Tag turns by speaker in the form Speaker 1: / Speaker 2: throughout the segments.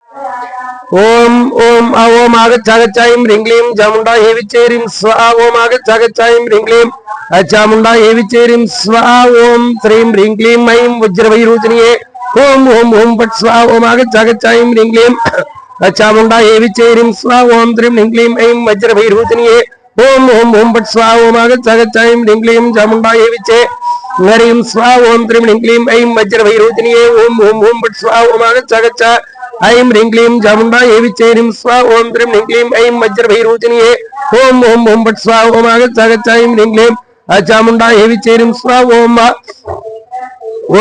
Speaker 1: ओम ओम ओम आगच्छागच्छायं ह्रीं क्लीं चामुण्डा हेविचेरीं स्वाहा ओम आगच्छागच्छायं ह्रीं क्लीं चामुण्डा हेविचेरीं स्वाहा ओम श्रीं ह्रीं क्लीं ऐं वज्रवैरोचनीये ओम ओम ओम पट् स्वाहा ओम आगच्छागच्छायं ह्रीं क्लीं चामुण्डा हेविचेरीं स्वाहा ओम श्रीं ह्रीं क्लीं ऐं वज्रवैरोचनीये ओम ओम ओम पट् स्वाहा ओम आगच्छागच्छायं ह्रीं क्लीं चामुण्डा हेविचे ह्रीं स्वाहा ओम श्रीं ह्रीं क्लीं ऐं वज्रवैरोचनीये ओम ओम ओम पट् स्वाहा ओम आगच्छागच्छा ऐं ह्रीं क्लीं चामुण्डा हेविचेरीं स्वाहा ओम श्रीं ह्रीं क्लीं ऐं वज्रवैरोचनीये ओम ओम ओम पट् स्वाहा ओम आगच्छागच्छायं ह्रीं क्लीं चामुण्डा हेविचेरीं स्वाहा ओम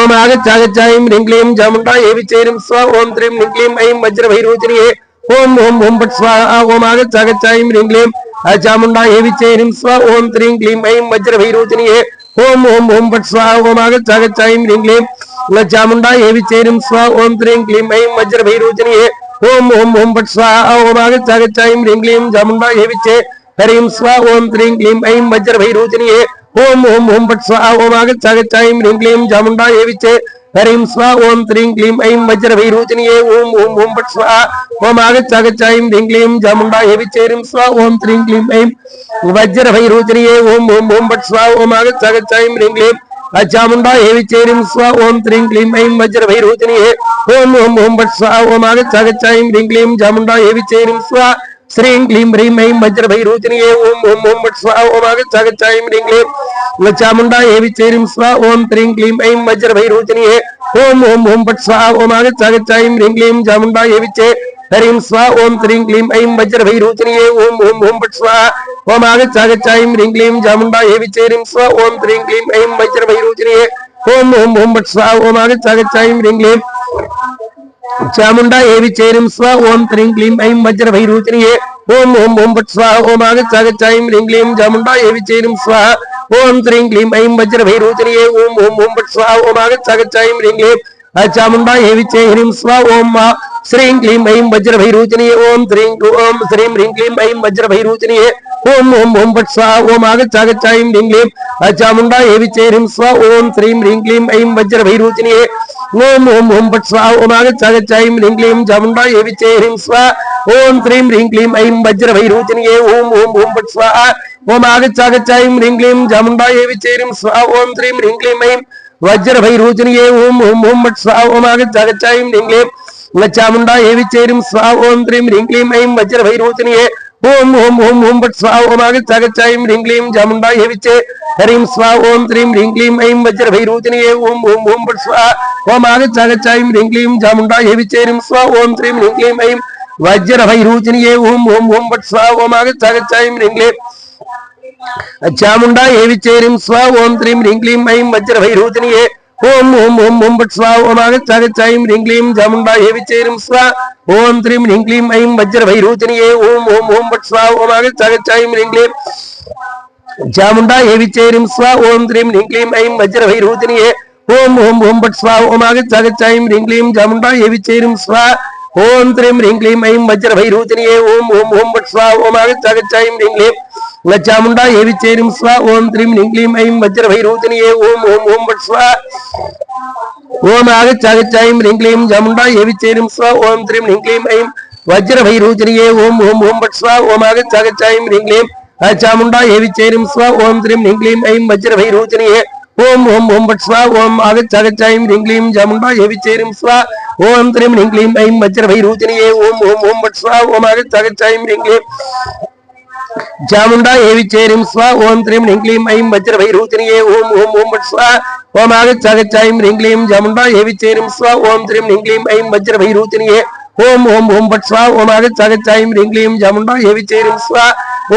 Speaker 1: ओम आगच्छागच्छायं ह्रीं क्लीं चामुण्डा हेविचेरीं स्वाहा ओम श्रीं ह्रीं क्लीं ऐं वज्रवैरोचनीये ओम ओम ओम पट् स्वाहा ओम आगच्छागच्छायं ह्रीं क्लीं चामुण्डा हेविचेरीं स्वाहा ओम श्रीं क्लीं ऐं वज्रवैरोचनीये ओम ओम ओम पट् स्वाहा ओम आगच्छागच्छायं ह्रीं क्लीं चामुण्डा हेविचेरीं स्वाहा ओम श्रीं क्लीं ऐं वज्रवैरोचनीये ओम ओम ओम पट् स्वाहा ओम आगच्छागच्छायं ह्रीं क्लीं चामुण्डा हेविचे हरीं स्वाहा ओम श्रीं क्लीं ऐं वज्रवैरोचनीये ओम ओम ओम पट् स्वाहा ओम आगच्छागच्छायं ह्रीं क्लीं चामुण्डा हेविचे हरीं स्वाहा ओम श्रीं क्लीं ऐं वज्रवैरोचनीये ओम ओम ओम पट् स्वाहा ओम आगच्छागच्छायं ह्रीं क्लीं चामुण्डा हेविचेरीं स्वाहा ओम श्रीं क्लीं ऐं वज्रवैरोचनीये ओम ओम ओम पट् स्वाहा ओम आगच्छागच्छायं ह्रीं क्लीं चामुण्डा हेविचेरीं स्वाहा ओम श्रीं क्लीं ऐं वज्रवैरोचनीये ओम ओम ओम पट् स्वाहा ओम आगच्छागच्छायं ह्रीं क्लीं चामुण्डा हेविचेरीं स्वाहा श्रीं क्लीं ह्रीं ऐं वज्रवैरोचनीये ओम ओम ओम पट् स्वाहा ओम आगच्छागच्छायं ह्रीं क्लीं चामुण्डा हेविचेरीं स्वाहा ओम श्रीं क्लीं ऐं वज्रवैरोचनीये ओम ओम ओम पट् स्वाहा ओम आगच्छागच्छायं ह्रीं क्लीं चामुण्डा हेविचे हरीं स्वाहा ओम श्रीं क्लीं ऐं वज्रवैरोचनीये ओम ओम ओम पट् स्वाहा ओम आगच्छागच्छायं ह्रीं क्लीं चामुण्डा हेविचेरीं स्वाहा ओम श्रीं क्लीं ऐं वज्रवैरोचनीये ओम ओम ओम पट् स्वाहा ओम आगच्छागच्छायं ह्रीं क्लीं चामुण्डा हेविचेरीं स्वाहा ओम श्रीं क्लीं ऐं वज्रवैरोचनीये ओम ओम ओम पट् स्वाहा ओम आगच्छागच्छायं ह्रीं क्लीं चामुण्डा हेविचेरीं स्वाहा ओम श्रीं क्लीं ऐं वज्रवैरोचनीये ओम ओम ओम पट् स्वाहा ओम आगच्छागच्छायं ह्रीं क्लीं चामुण्डा हेविचे हरीं स्वाहा ओम श्रीं क्लीं ऐं वज्रवैरोचनीये ओम श्रीं ह्रीं क्लीं ऐं वज्रवैरोचनीये ओम ओम ओम पट् स्वाहा ओम आगच्छागच्छायं ह्रीं क्लीं चामुण्डा हेविचे हरीं स्वाहा ओम श्रीं ह्रीं क्लीं ऐं वज्रवैरोचनीये ओम ओम ओम पट् स्वाहा ओम आगच्छागच्छायं ह्रीं क्लीं चामुण्डा हेविचे हरीं स्वाहा ओम श्रीं ह्रीं क्लीं ऐं वज्रवैरोचनीये ओम ओम ओम पट् स्वाहा ओम आगच्छागच्छायं ह्रीं क्लीं चामुण्डा हेविचे हरीं स्वाहा ओम श्रीं ह्रीं क्लीं ऐं वज्रवैरोचनीये ओम ओम ओम पट् स्वाहा ओम आगच्छागच्छायं ह्रीं क्लीं चामुण्डा हेविचे हरीं स्वाहा ओम श्रीं ह्रीं क्लीं ऐं वज्रवैरोचनीये ओम ओम ओम ओम पट् स्वाहा ओम आगच्छागच्छायं ह्रीं क्लीं चामुण्डा हेविचे हरीं स्वाहा ओम श्रीं ह्रीं क्लीं ऐं वज्रवैरोचनीये ओम ओम ओम पट् स्वाहा ओम आगच्छागच्छायं ह्रीं क्लीं चामुण्डा हेविचे हरीं स्वाहा ओम श्रीं ह्रीं क्लीं ऐं वज्रवैरोचनीये ओम ओम ओम पट् स्वाहा ओम आगच्छागच्छायं ह्रीं क्लीं चामुण्डा हेविचे हरीं स्वाहा ओम श्रीं ह्रीं क्लीं ऐं वज्रवैरोचनीये ओम ओम ओम ओम पट् स्वाहा ओम आगच्छागच्छायं ह्रीं क्लीं चामुण्डा हेविचे हरीं स्वाहा ओम श्रीं ह्रीं क्लीं ऐं वज्रवैरोचनीये ओम ओम ओम पट् स्वाहा ओम आगच्छागच्छायं ह्रीं क्लीं चामुण्डा हेविचे हरीं स्वाहा ओम श्रीं ह्रीं क्लीं ऐं वज्रवैरोचनीये ओम ओम ओम पट् स्वाहा ओम आगच्छागच्छायं ह्रीं क्लीं चामुण्डा हेविचे हरीं स्वाहा ओम श्रीं ह्रीं क्लीं ऐं वज्रवैरोचनीये ओम ओम ओम पट् स्वाहा ओम आगच्छागच्छायं ह्रीं क्लीं चामुण्डा हेविचे हरीं स्वाहा ओम श्रीं ह्रीं क्लीं ऐं वज्रवैरोचनीये ओम ओम ओम पट् स्वाहा ओम आगच्छागच्छायं ह्रीं क्लीं चामुण्डा हेविचे हरीं स्वाहा ओम श्रीं ह्रीं क्लीं ऐं वज्रवैरोचनीये ओम ओम ओम पट् स्वाहा ओम आगच्छागच्छायं ह्रीं क्लीं चामुण्डा हेविचे हरीं स्वाहा ओम श्रीं ह्रीं क्लीं ऐं वज्रवैरोचनीये ओम ओम ओम पट् स्वाहा ओम आगच्छागच्छायं ह्रीं क्लीं चामुण्डा हेविचे हरीं स्वाहा ओम श्रीं ह्रीं क्लीं ऐं वज्रवैरोचनीये ओम ओम ओम पट् स्वाहा ओम आगच्छागच्छायं ह्रीं क्लीं चामुण्डा हेविचे हरीं स्वाहा ओम श्रीं ह्रीं क्लीं ऐं वज्रवैरोचनीये ओम ओम ओम पट् स्वाहा ओम आगच्छागच्छायं ह्रीं क्लीं चामुण्डा हेविचे हरीं स्वाहा ओम श्रीं ह्रीं क्लीं ऐं वज्रवैरोचनीये ओम ओम ओम पट् स्वाहा ओम आगच्छागच्छायं ह्रीं क्लीं चामुण्डा हेविचे हरीं स्वाहा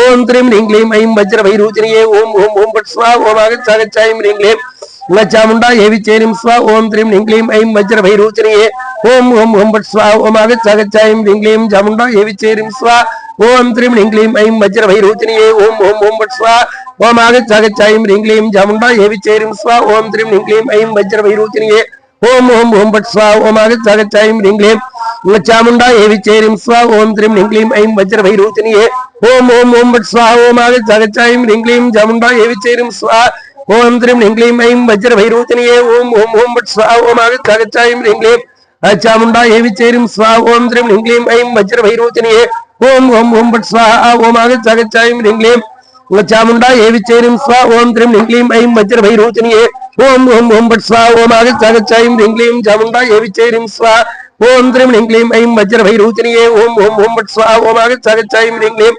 Speaker 1: ओम श्रीं ह्रीं क्लीं ऐं वज्रवैरोचनीये ओम ओम ओम पट् स्वाहा ओम आगच्छागच्छायं ह्रीं क्लीं चामुण्डा हेविचे हरीं स्वाहा ओम श्रीं ह्रीं क्लीं ऐं वज्रवैरोचनीये ओम ओम ओम पट् स्वाहा ओम आगच्छागच्छायं ह्रीं क्लीं चामुण्डा हेविचे हरीं स्वाहा ओम श्रीं ह्रीं क्लीं ऐं वज्रवैरोचनीये ओम ओम ओम पट् स्वाहा ओम आगच्छागच्छायं ह्रीं क्लीं चामुण्डा हेविचे हरीं स्वाहा ओम श्रीं ह्रीं क्लीं ऐं वज्रवैरोचनीये ओम ओम ओम पट् स्वाहा ओम आगच्छागच्छायं ह्रीं क्लीं चामुण्डा हेविचे हरीं स्वाहा ओम श्रीं ह्रीं क्लीं ऐं वज्रवैरोचनीये ओम ओम ओम पट् स्वाहा ओम आगच्छागच्छायं ह्रीं क्लीं चामुण्डा हेविचे हरीं स्वाहा ओम श्रीं ह्रीं क्लीं ऐं वज्रवैरोचनीये ओम ओम ओम पट् स्वाहा ओम आगच्छागच्छायं ह्रीं क्लीं चामुंडा हे विचेरिं स्वाहा ओम त्रीं ह्रीं क्लीं ऐं वज्रभैरोचनीये ओम ओम ओम पट स्वाहा ओम आगच्छ ह्रीं क्लीं चामुंडा हे विचेरिं स्वाहा ओम त्रीं ह्रीं क्लीं ऐं वज्रभैरोचनीये ओम ओम ओम पट स्वाहा ओम आगच्छ ह्रीं क्लीं चामुंडा हे विचेरिं स्वाहा ओम त्रीं ह्रीं क्लीं ऐं वज्रभैरोचनीये ओम ओम ओम पट स्वाहा ओम आगच्छ ह्रीं क्लीं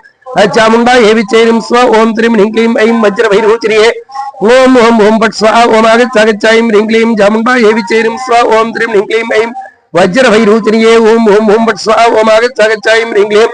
Speaker 1: चामुंडा हे विचेरिं स्वाहा ओम त्रीं ह्रीं क्लीं ऐं वज्रभैरोचनीये ओम ओम ओम पट स्वाहा ओम आगच्छ ह्रीं क्लीं चामुंडा हे विचेरिं स्वाहा ओम त्रीं ह्रीं क्लीं ऐं वज्रभैरोचनीये ओम ओम ओम पट स्वाहा ओम आगच्छ ह्रीं क्लीं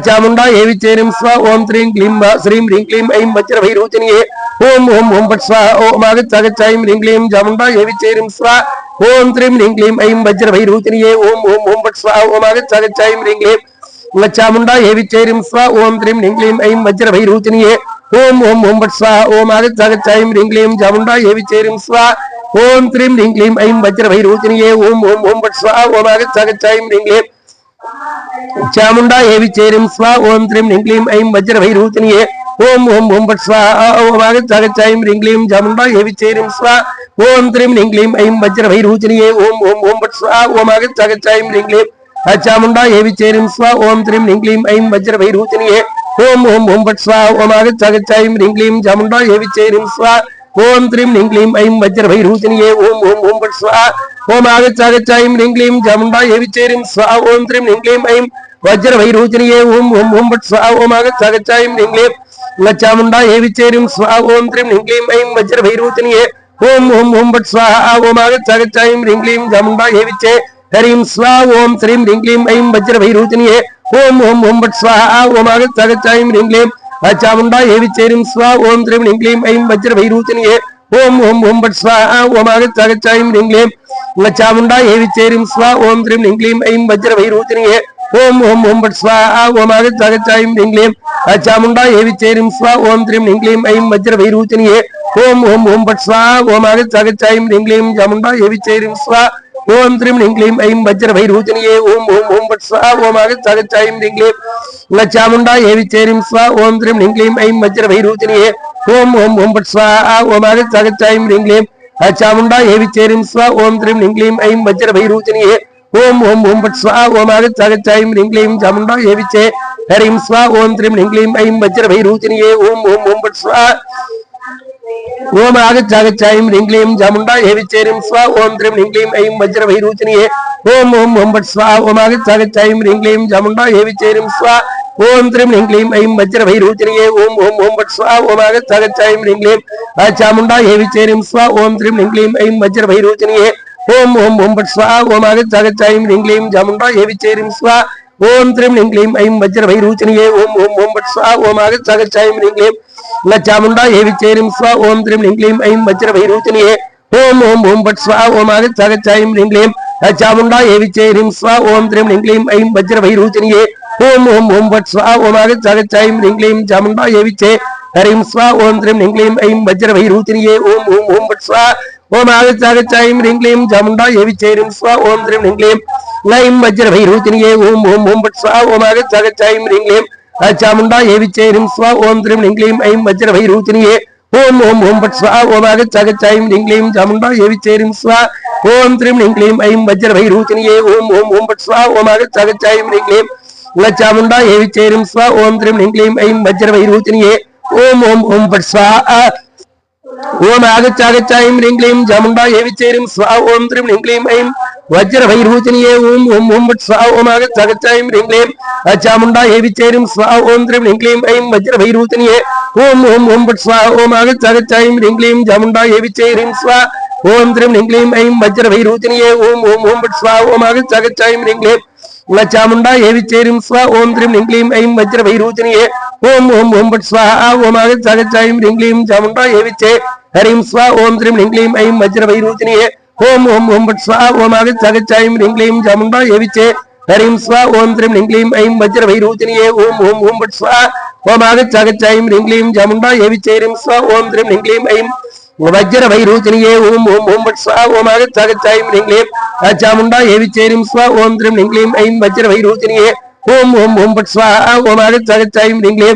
Speaker 1: चामुंडा हे विचेरिं स्वाहा ओम त्रीं क्लीं श्रीं ह्रीं क्लीं ऐं वज्रभैरोचनीये ओम ओम ओम पट स्वाहा ओम आगच्छ ह्रीं क्लीं चामुंडा हे विचेरिं स्वाहा ओम त्रीं ह्रीं क्लीं ऐं वज्रभैरोचनीये ओम ओम ओम पट स्वाहा ओम आगच्छ ह्रीं क्लीं चामुंडा हे विचेरिं स्वाहा ओम त्रीं ह्रीं क्लीं ऐं वज्रभैरोचनीये ओम ओम ओम पट स्वाहा ओम आगच्छ ह्रीं क्लीं चामुंडा हे विचेरिं स्वाहा ओम त्रीं ह्रीं क्लीं ऐं वज्रभैरोचनीये ओम ओम ओम पट स्वाहा ओम आगच्छ ह्रीं क्लीं चामुंडा हे विचेरिं स्वाहा ओम त्रीं ह्रीं क्लीं ऐं वज्रभैरोचनीये ओम ओम ओम पट स्वाहा ओम आगच्छ ह्रीं क्लीं चामुंडा हे विचेरिं स्वाहा ओम त्रीं ह्रीं क्लीं ऐं वज्रभैरोचनीये ओम ओम ओम पट स्वाहा ओम आगच्छ ह्रीं क्लीं चामुंडा हे विचेरिं स्वाहा ओम त्रीं ह्रीं क्लीं ऐं वज्रभैरोचनीये ओम ओम ओम पट स्वाहा ओम आगच्छ ह्रीं क्लीं चामुंडा हे विचेरिं स्वाहा ओम त्रीं ह्रीं क्लीं ऐं वज्रभैरोचनीये ओम ओम ओम पट स्वाहा ओम आगच्छ ह्रीं क्लीं चामुंडा हे विचेरिं स्वाहा ओम त्रीं ह्रीं क्लीं ऐं वज्रभैरोचनीये ओम ओम ओम पट स्वाहा ओम आगच्छ ह्रीं क्लीं चामुंडा हे विचेरिं स्वाहा ओम त्रीं ह्रीं क्लीं ऐं वज्रभैरोचनीये ओम ओम ओम पट स्वाहा ओम आगच्छ ह्रीं क्लीं चामुंडा हे विचे हरिं स्वाहा ओम त्रीं ह्रीं क्लीं ऐं वज्रभैरोचनीये ओम ओम ओम पट स्वाहा ओम आगच्छ ह्रीं क्लीं चामुंडा हे विचेरिं स्वाहा ओम त्रीं ह्रीं क्लीं ऐं वज्रभैरोचनीये ओम ओम ओम पट स्वाहा ओम आगच्छ ह्रीं क्लीं चामुंडा हे विचेरिं स्वाहा ओम त्रीं ह्रीं क्लीं ऐं वज्रभैरोचनीये ओम ओम ओम पट स्वाहा ओम आगच्छ ह्रीं क्लीं चामुंडा हे विचेरिं स्वाहा ओम त्रीं ह्रीं क्लीं ऐं वज्रभैरोचनीये ओम ओम ओम पट स्वाहा ओम आगच्छ ह्रीं क्लीं चामुंडा हे विचेरिं स्वाहा ओम त्रीं ह्रीं क्लीं ऐं वज्रभैरोचनीये ओम ओम ओम पट स्वाहा ओम आगच्छ ह्रीं क्लीं चामुंडा हे विचेरिं स्वाहा ओम त्रीं ह्रीं क्लीं ऐं वज्रभैरोचनीये ओम ओम ओम पट स्वाहा ओम आगच्छ ह्रीं क्लीं चामुंडा हे विचेरिं स्वाहा ओम त्रीं ह्रीं क्लीं ऐं वज्रभैरोचनीये ओम ओम ओम पट स्वाहा ओम आगच्छ ह्रीं क्लीं चामुंडा हे विचे हरिं स्वाहा ओम त्रीं ह्रीं क्लीं ऐं वज्रभैरोचनीये ओम ओम ओम पट स्वाहा ओम आगच्छ ह्रीं क्लीं चामुंडा हे विचेरिं स्वाहा ओम त्रीं ह्रीं क्लीं ऐं वज्रभैरोचनीये ओम ओम ओम पट स्वाहा ओम आगच्छ ह्रीं क्लीं चामुंडा हे विचेरिं स्वाहा ओम त्रीं ह्रीं क्लीं ऐं वज्रभैरोचनीये ओम ओम ओम पट स्वाहा ओम आगच्छ ह्रीं क्लीं चामुंडा हे विचेरिं स्वाहा ओम त्रीं ह्रीं क्लीं ऐं वज्रभैरोचनीये ओम ओम ओम पट स्वाहा ओम आगच्छ ह्रीं क्लीं चामुंडा हे विचेरिं स्वाहा ओम त्रीं ह्रीं क्लीं ऐं वज्रभैरोचनीये ओम ओम ओम पट स्वाहा ओम आगच्छ ह्रीं क्लीं चामुंडा हे विचेरिं स्वाहा ओम त्रीं ह्रीं क्लीं ऐं वज्रभैरोचनीये ओम ओम ओम पट स्वाहा ओम आगच्छ ह्रीं क्लीं चामुंडा हे विचेरिं स्वाहा ओम त्रीं ह्रीं क्लीं ऐं वज्रभैरोचनीये ओम ओम ओम पट स्वाहा ओम आगच्छ ह्रीं क्लीं चामुंडा हे विचे हरिं स्वाहा ओम त्रीं ह्रीं क्लीं ऐं वज्रभैरोचनीये ओम ओम ओम पट स्वाहा ओम आगच्छ ह्रीं क्लीं चामुंडा हे विचेरिं स्वाहा ओम त्रीं ह्रीं क्लीं ऐं वज्रभैरोचनीये ओम ओम ओम पट स्वाहा ओम आगच्छ ह्रीं क्लीं चामुंडा हे विचेरिं स्वाहा ओम त्रीं ह्रीं क्लीं ऐं वज्रभैरोचनीये ओम ओम ओम पट स्वाहा ओम आगच्छ ह्रीं क्लीं चामुंडा हे विचेरिं स्वाहा ओम त्रीं ह्रीं क्लीं ऐं वज्रभैरोचनीये ओम ओम ओम पट स्वाहा ओम आगच्छ ह्रीं क्लीं चामुंडा हे विचेरिं स्वाहा ओम त्रीं ह्रीं क्लीं ऐं वज्रभैरोचनीये ओम ओम ओम पट स्वाहा ओम आगच्छ ह्रीं क्लीं चामुंडा हे विचेरिं स्वाहा ओम त्रीं ह्रीं क्लीं ऐं वज्रभैरोचनीये ओम ओम ओम पट स्वाहा ओम आगच्छ ह्रीं क्लीं चामुंडा हे विचेरिं स्वाहा ओम त्रीं ह्रीं क्लीं ऐं वज्रभैरोचनीये ओम ओम ओम पट स्वाहा ओम आगच्छ ह्रीं क्लीं चामुंडा हे विचेरिं स्वाहा ओम त्रीं ह्रीं क्लीं ऐं वज्रभैरोचनीये ओम ओम ओम पट स्वाहा ओम आगच्छ ह्रीं क्लीं चामुंडा हे विचेरिं स्वाहा ओम त्रीं ह्रीं क्लीं ऐं वज्रभैरोचनीये ओम ओम ओम पट स्वाहा ओम आगच्छ ह्रीं क्लीं चामुंडा हे विचे हरिं स्वाहा ओम त्रीं ह्रीं क्लीं ऐं वज्रभैरोचनीये ओम ओम ओम पट स्वाहा ओम आगच्छ ह्रीं क्लीं चामुंडा हे विचे हरिं स्वाहा ओम त्रीं ह्रीं क्लीं ऐं वज्रभैरोचनीये ओम ओम ओम पट स्वाहा ओम आगच्छ ह्रीं क्लीं चामुंडा हे विचेरिं स्वाहा ओम त्रीं ह्रीं क्लीं ऐं वज्रभैरोचनीये ओम ओम ओम पट स्वाहा ओम आगच्छ ह्रीं क्लीं चामुंडा हे विचेरिं स्वाहा ओम त्रीं ह्रीं क्लीं ऐं वज्रभैरोचनीये ओम ओम ओम पट स्वाहा ओम आगच्छ ह्रीं क्लीं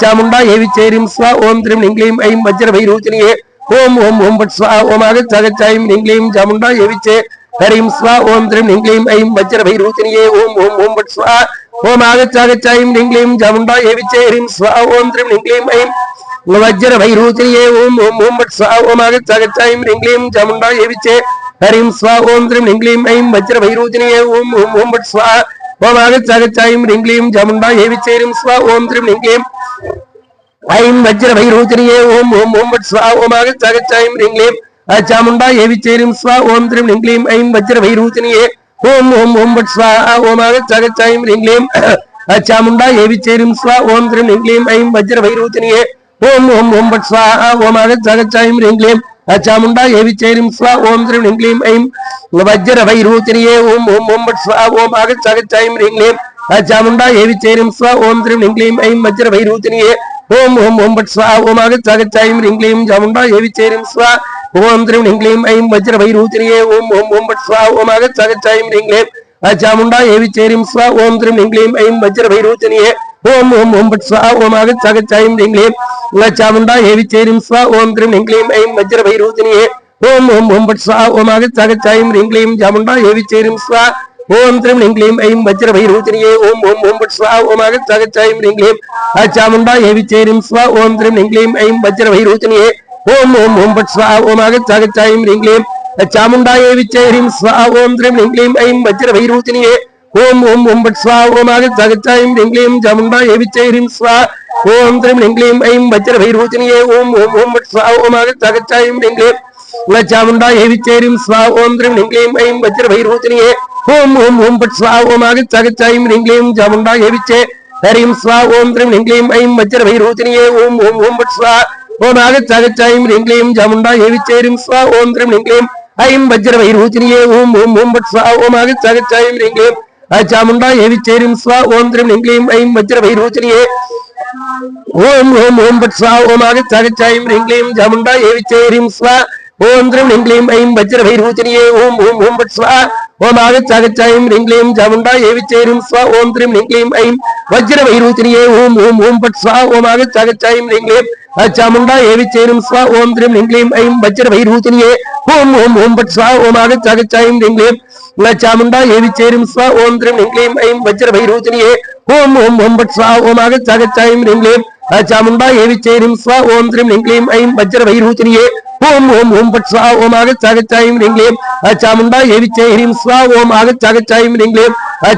Speaker 1: चामुंडा हे विचेरिं स्वाहा ओम त्रीं ह्रीं क्लीं ऐं वज्रभैरोचनीये ओम ओम ओम पट स्वाहा ओम आगच्छ ह्रीं क्लीं चामुंडा हे विचे ஹரிம் ஸ்வா ஓம் த்ரீம் ஹ்ரீம் ஐம் வஜ்ர வைரூச்சினியே ஓம் ஓம் ஓம் பட் ஸ்வா ஓம் ஆகச்சாகச்சாயும் ஹ்ரீம் ஜமுண்டா ஏவிச்சே ஹரிம் ஸ்வா ஓம் த்ரீம் ஹ்ரீம் ஐம் வஜ்ர வைரூச்சினியே ஓம் ஓம் ஓம் பட் ஸ்வா ஓம் ஆகச்சாகச்சாயும் ஹ்ரீம் ஜமுண்டா ஏவிச்சே ஹரிம் ஸ்வா ஓம் த்ரீம் ஹ்ரீம் ஐம் வஜ்ர வைரூச்சினியே ஓம் ஓம் ஓம் பட் ஸ்வா ஓம் ஆகச்சாகச்சாயும் ஹ்ரீம் ஜமுண்டா ஏவிச்சே ஹரிம் ஸ்வா ஓம் த்ரீம் ஹ்ரீம் ஐம் வஜ்ர வைரூச்சினியே ஓம் ஓம் ஓம் பட் ஸ்வா ஓம் ஆகச்சாகச்சாயும் ஹ்ரீம் चामुंडा एविचेरिम स्वा ओम त्रिम निंग्लीम ऐं वज्र वैरूचनिये ओम ओम ओम बट स्वाहा ओम आगच्चागच्चायं निंग्लीम चामुंडा एविचेरिम स्वा ओम त्रिम निंग्लीम ऐं वज्र वैरूचनिये ओम ओम ओम बट स्वाहा ओम आगच्चागच्चायं निंग्लीम चामुंडा एविचेरिम स्वा ओम त्रिम निंग्लीम ऐं वज्र वैरूचनिये ओम ओम ओम बट स्वाहा ओम आगच्चागच्चायं निंग्लीम चामुंडा एविचेरिम स्वा ओम त्रिम निंग्लीम ऐं वज्र वैरूचनिये ओम ओम ओम बट स्वाहा ओम आगच्चागच्चायं निंग्लीम चामुंडा एविचेरिम स्वा ओम त्रिम निंग्लीम ऐं वज्र वैरूचिनिये ओम ओम ओम बट स्वाहा ओम आगच्चागच्चायं निंग्लीम चामुंडा एविचेरिम स्वा ओम त्रिम निंग्लीम ऐं वज्र वैरूचिनिये ओम ओम ओम बट स्वाहा ओम आगच्चागच्चायं निंग्लीम चामुंडा एविचेरिम स्वा ओम त्रिम निंग्लीम ऐं वज्र वैरूचिनिये ओम ओम ओम बट स्वाहा ओम आगच्चागच्चायं निंग्लीम चामुंडा एविचेरिम स्वा ओम त्रिम निंग्लीम ऐं वज्र वैरूचिनिये ओम ओम ओम बट स्वाहा ओम आगच्चागच्चायं निंग्लीम चामुंडा एविचेरिम स्वा ओम त्रिम निंग्लीम ऐं वज्र वैरूचिनिये ओम ओम ओम बट स्वाहा ओम आगच्चागच्चायं निंग्लीम चामुंडा एविचेरिम स्वा ओम त्रिम निंग्लीम ऐं वज्र वैरूचिनिये ओम ओम ओम बट स्वाहा ओम आगच्चागच्चायं निंग्लीम चामुंडा एविचेरिम स्वा ओम त्रिम निंग्लीम ऐं वज्र वैरूचिनिये ओम ओम ओम बट स्वाहा ओम आगच्चागच्चायं निंग्लीम चामुंडा एविचेरिम स्वा ओम त्रिम निंग्लीम ऐं वज्र वैरूचिनिये ओम ओम ओम बट स्वाहा ओम आगच्चागच्चायं निंग्लीम चामुंडा एविचे हरिम स्वा ओम त्रिम निंग्लीम ऐं वज्र वैरूचिनिये ओम ओम ओम बट स्वाहा ओम आगच्चागच्चायं निंग्लीम चामुंडा एविचेरिम स्वा ओम त्रिम निंग्लीम ऐं वज्र वैरूचिनिये ओम ओम ओम बट स्वाहा ओम आगच्चागच्चायं निंग्लीम चामुंडा एविचेरिम स्वा ओम त्रिम निंग्लीम ऐं वज्र वैरूचिनिये ओम ओम ओम बट स्वाहा ओम आगच्चागच्चायं निंग्लीम चामुंडा एविचेरिम स्वा ओम त्रिम निंग्लीम ऐं वज्र वैरूचिनिये ओम ओम ओम बट स्वाहा ओम आगच्चागच्चायं निंग्लीम चामुंडा एविचेरिम स्वा ओम त्रिम निंग्लीम ऐं वज्र वैरूचिनिये ओम ओम ओम बट स्वाहा ओम आगच्चागच्चायं निंग्लीम चामुंडा एविचेरिम स्वा ओम त्रिम निंग्लीम ऐं वज्र वैरूचिनिये ओम ओम ओम बट स्वाहा ओम आगच्चागच्चायं निंग्लीम चामुंडा एविचेरिम स्वा ओम त्रिम निंग्लीम ऐं वज्र वैरूचिनिये ओम ओम ओम बट स्वाहा ओम आगच्चागच्चायं निंग्लीम चामुंडा एविचेरिम स्वा ओम त्रिम निंग्लीम ऐं वज्र वैरूचिनिये ओम ओम ओम बट स्वाहा ओम आगच्चागच्चायं निंग्लीम चामुंडा एविचेरिम स्वा ओम आगच्चागच्चायं निंग्लीम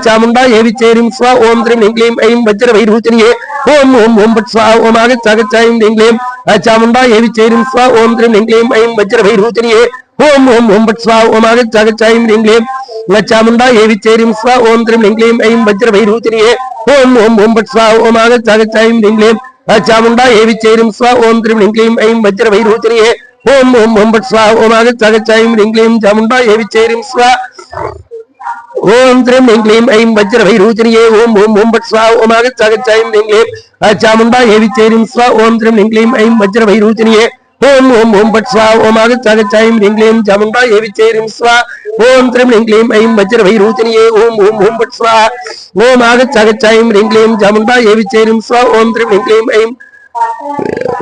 Speaker 1: चामुंडा एविचेरिम स्वा ओम त्रिम निंग्लीम ऐं वज्र वैरूचिनिये ओम ओम ओम बट स्वाहा ओम आगच्चागच्चायं निंग्लीम चामुंडा एविचेरिम स्वा ओम त्रिम निंग्लीम ऐं वज्र वैरूचिनिये ओम ओम ओम बट स्वाहा ओम आगच्चागच्चायं निंग्लीम चामुंडा एविचेरिम स्वा ओम त्रिम निंग्लीम ऐं वज्र वैरूचिनिये ओम ओम ओम बट स्वाहा ओम आगच्चागच्चायं निंग्लीम चामुंडा एविचेरिम स्वा ओम त्रिम निंग्लीम ऐं वज्र वैरूचिनिये ओम ओम ओम बट स्वाहा ओम आगच्चागच्चायं निंग्लीम चामुंडा एविचेरिम स्वा ओम त्रिम निंग्लीम ऐं वज्र वैरूचिनिये ओम ओम ओम बट स्वाहा ओम आगच्चागच्चायं निंग्लीम चामुंडा एविचेरिम स्वा ओम त्रिम निंग्लीम ऐं वज्र वैरूचिनिये ओम ओम ओम बट स्वाहा ओम आगच्चागच्चायं निंग्लीम चामुंडा एविचेरिम स्वा ओम त्रिम निंग्लीम ऐं वज्र वैरूचिनिये ओम ओम ओम बट स्वाहा ओम आगच्चागच्चायं निंग्लीम चामुंडा एविचेरिम स्वा ओम त्रिम निंग्लीम ऐं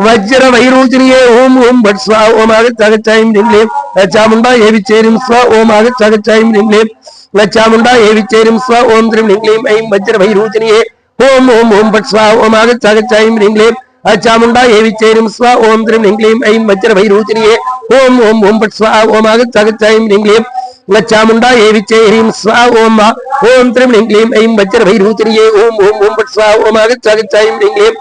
Speaker 1: वज्र वैरूचिनिये ओम ओम बट स्वाहा ओम आगच्चागच्चायं निंग्लीम चामुंडा एविचेरिम स्वा ओम आगच्चागच्चायं निंग्लीम चामुंडा एविचेरिम स्वा ओम त्रिम निंग्लीम ऐं वज्र वैरूचिनिये ओम ओम ओम बट स्वाहा ओम आगच्चागच्चायं निंग्लीम चामुंडा एविचेरिम स्वा ओम त्रिम निंग्लीम ऐं वज्र वैरूचिनिये ओम ओम ओम बट स्वाहा ओम आगच्चागच्चायं निंग्लीम चामुंडा एविचेरिम स्वा ओम त्रिम निंग्लीम ऐं वज्र वैरूचिनिये ओम ओम ओम बट स्वाहा ओम आगच्चागच्चायं निंग्लीम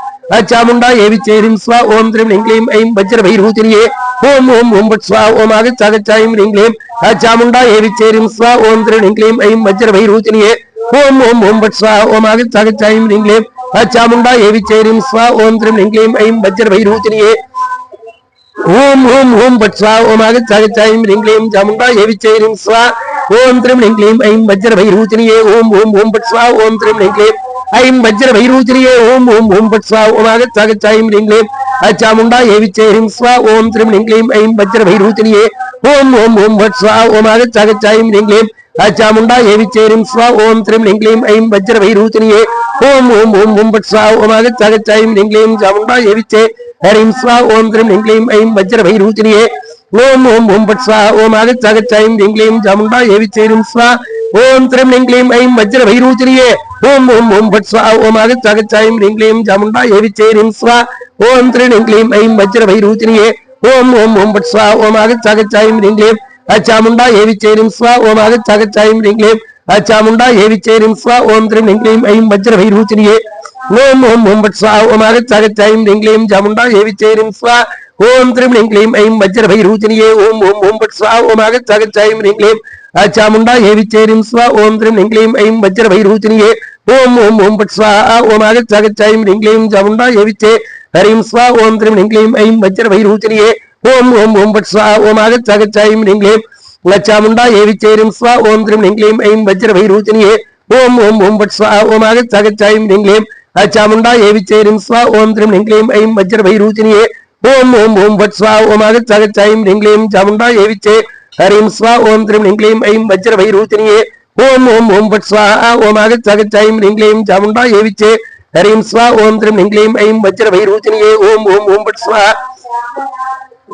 Speaker 1: चामुंडा एविचेरिम स्वा ओम त्रिम निंग्लीम ऐं वज्र वैरूचिनिये ओम ओम ओम बट स्वाहा ओम आगच्चागच्चायं निंग्लीम चामुंडा एविचेरिम स्वा ओम त्रिम निंग्लीम ऐं वज्र वैरूचिनिये ओम ओम ओम बट स्वाहा ओम आगच्चागच्चायं निंग्लीम चामुंडा एविचेरिम स्वा ओम त्रिम निंग्लीम ऐं वज्र वैरूचिनिये ओम ओम ओम बट स्वाहा ओम आगच्चागच्चायं निंग्लीम चामुंडा एविचेरिम स्वा ओम त्रिम निंग्लीम ऐं वज्र वैरूचिनिये ओम ओम ओम बट स्वाहा ओम त्रिम निंग्लीम ऐं वज्र वैरूचिनिये ओम ओम ओम बट स्वाहा ओम आगच्चागच्चायं निंग्लीम चामुंडा एविचेरिम स्वा ओम त्रिम निंग्लीम ऐं वज्र वैरूचिनिये ओम ओम ओम बट स्वाहा ओम आगच्चागच्चायं निंग्लीम चामुंडा एविचेरिम स्वा ओम त्रिम निंग्लीम ऐं वज्र वैरूचिनिये ओम ओम ओम बट स्वाहा ओम आगच्चागच्चायं निंग्लीम चामुंडा एविचे हरिम स्वा ओम त्रिम निंग्लीम ऐं वज्र वैरूचिनिये ஓம் ஓம் ஓம் பட் ஸ்வா ஓம் ஆகச்சாகச்சாயும் ரிங்லீம் ஜமுண்டா ஏவிச்சேரும் ஸ்வா ஓம் திரம் ரிங்லீம் ஐம் வஜ்ர வைரூச்சரியே ஓம் ஓம் ஓம் பட் ஸ்வா ஓம் ஆகச்சாகச்சாயும் ரிங்லீம் ஜமுண்டா ஏவிச்சேரும் ஸ்வா ஓம் திரம் ரிங்லீம் ஐம் வஜ்ர வைரூச்சரியே ஓம் ஓம் ஓம் பட் ஸ்வா ஓம் ஆகச்சாகச்சாயும் ரிங்லீம் அச்சாமுண்டா ஏவிச்சேரும் ஸ்வா ஓம் ஆகச்சாகச்சாயும் ரிங்லீம் அச்சாமுண்டா ஏவிச்சேரும் ஸ்வா ஓம் திரம் ரிங்லீம் ஐம் வஜ்ர வைரூச்சரியே ஓம் ஓம் ஓம் பட் ஸ்வா ஓம் ஆகச்சாகச்சாயும் ரிங்லீம் ஜமுண்டா ஏவிச்சேரும் ஸ்வா ஓம் திரம் ரிங்லீம் ஐம் வஜ்ர வைரூச்சரியே ஓம் ஓம் ஓம் பட் ஸ்வா ஓம் ஆகச்சாகச்சாயும் ரிங்லீம் அச்சாமுண்டா ஏவிச்சேரும் ஸ்வா ஓம் திரம் ரிங்லீம் ஐம் வஜ்ர வைரூச்சரியே ஓம் ஓம் ஓம் பட் ஸ்வா ஓம் ஆகச்சாகச்சாயும் ரிங்லீம் ஜமுண்டா ஏவிச்சே ஹரிம் ஸ்வா ஓம் திரம் ரிங்லீம் ஐம் வஜ்ர வைரூச்சரியே ஓம் ஓம் ஓம் பட் ஸ்வா ஓம் ஆகச்சாகச்சாயும் ரிங்லீம் அச்சாமுண்டா ஏவிச்சேரும் ஸ்வா ஓம் திரம் ரிங்லீம் ஐம் வஜ்ர வைரூச்சரியே ஓம் ஓம் ஓம் பட் ஸ்வா ஓம் ஆகச்சாகச்சாயும் ரிங்லீம் அச்சாமுண்டா ஏவிச்சேரும் ஸ்வா ஓம் திரம் ரிங்லீம் ஐம் வஜ்ர வைரூச்சரியே ஓம் ஓம் ஓம் பட் ஸ்வா ஓம் ஆகச்சாகச்சாயும் ரிங்லீம் ஜமுண்டா ஏவிச்சே ஹரிம் ஸ்வா ஓம் திரம் ரிங்லீம் ஐம் வஜ்ர வைரூச்சரியே ஓம் ஓம் ஓம் பட் ஸ்வா ஓம் ஆகச்சாகச்சாயும் ரிங்லீம் ஜமுண்டா ஏவிச்சே ஹரிம் ஸ்வா ஓம் திரம் ரிங்லீம் ஐம் வஜ்ர வைரூச்சரியே ஓம் ஓம் ஓம் பட் ஸ்வா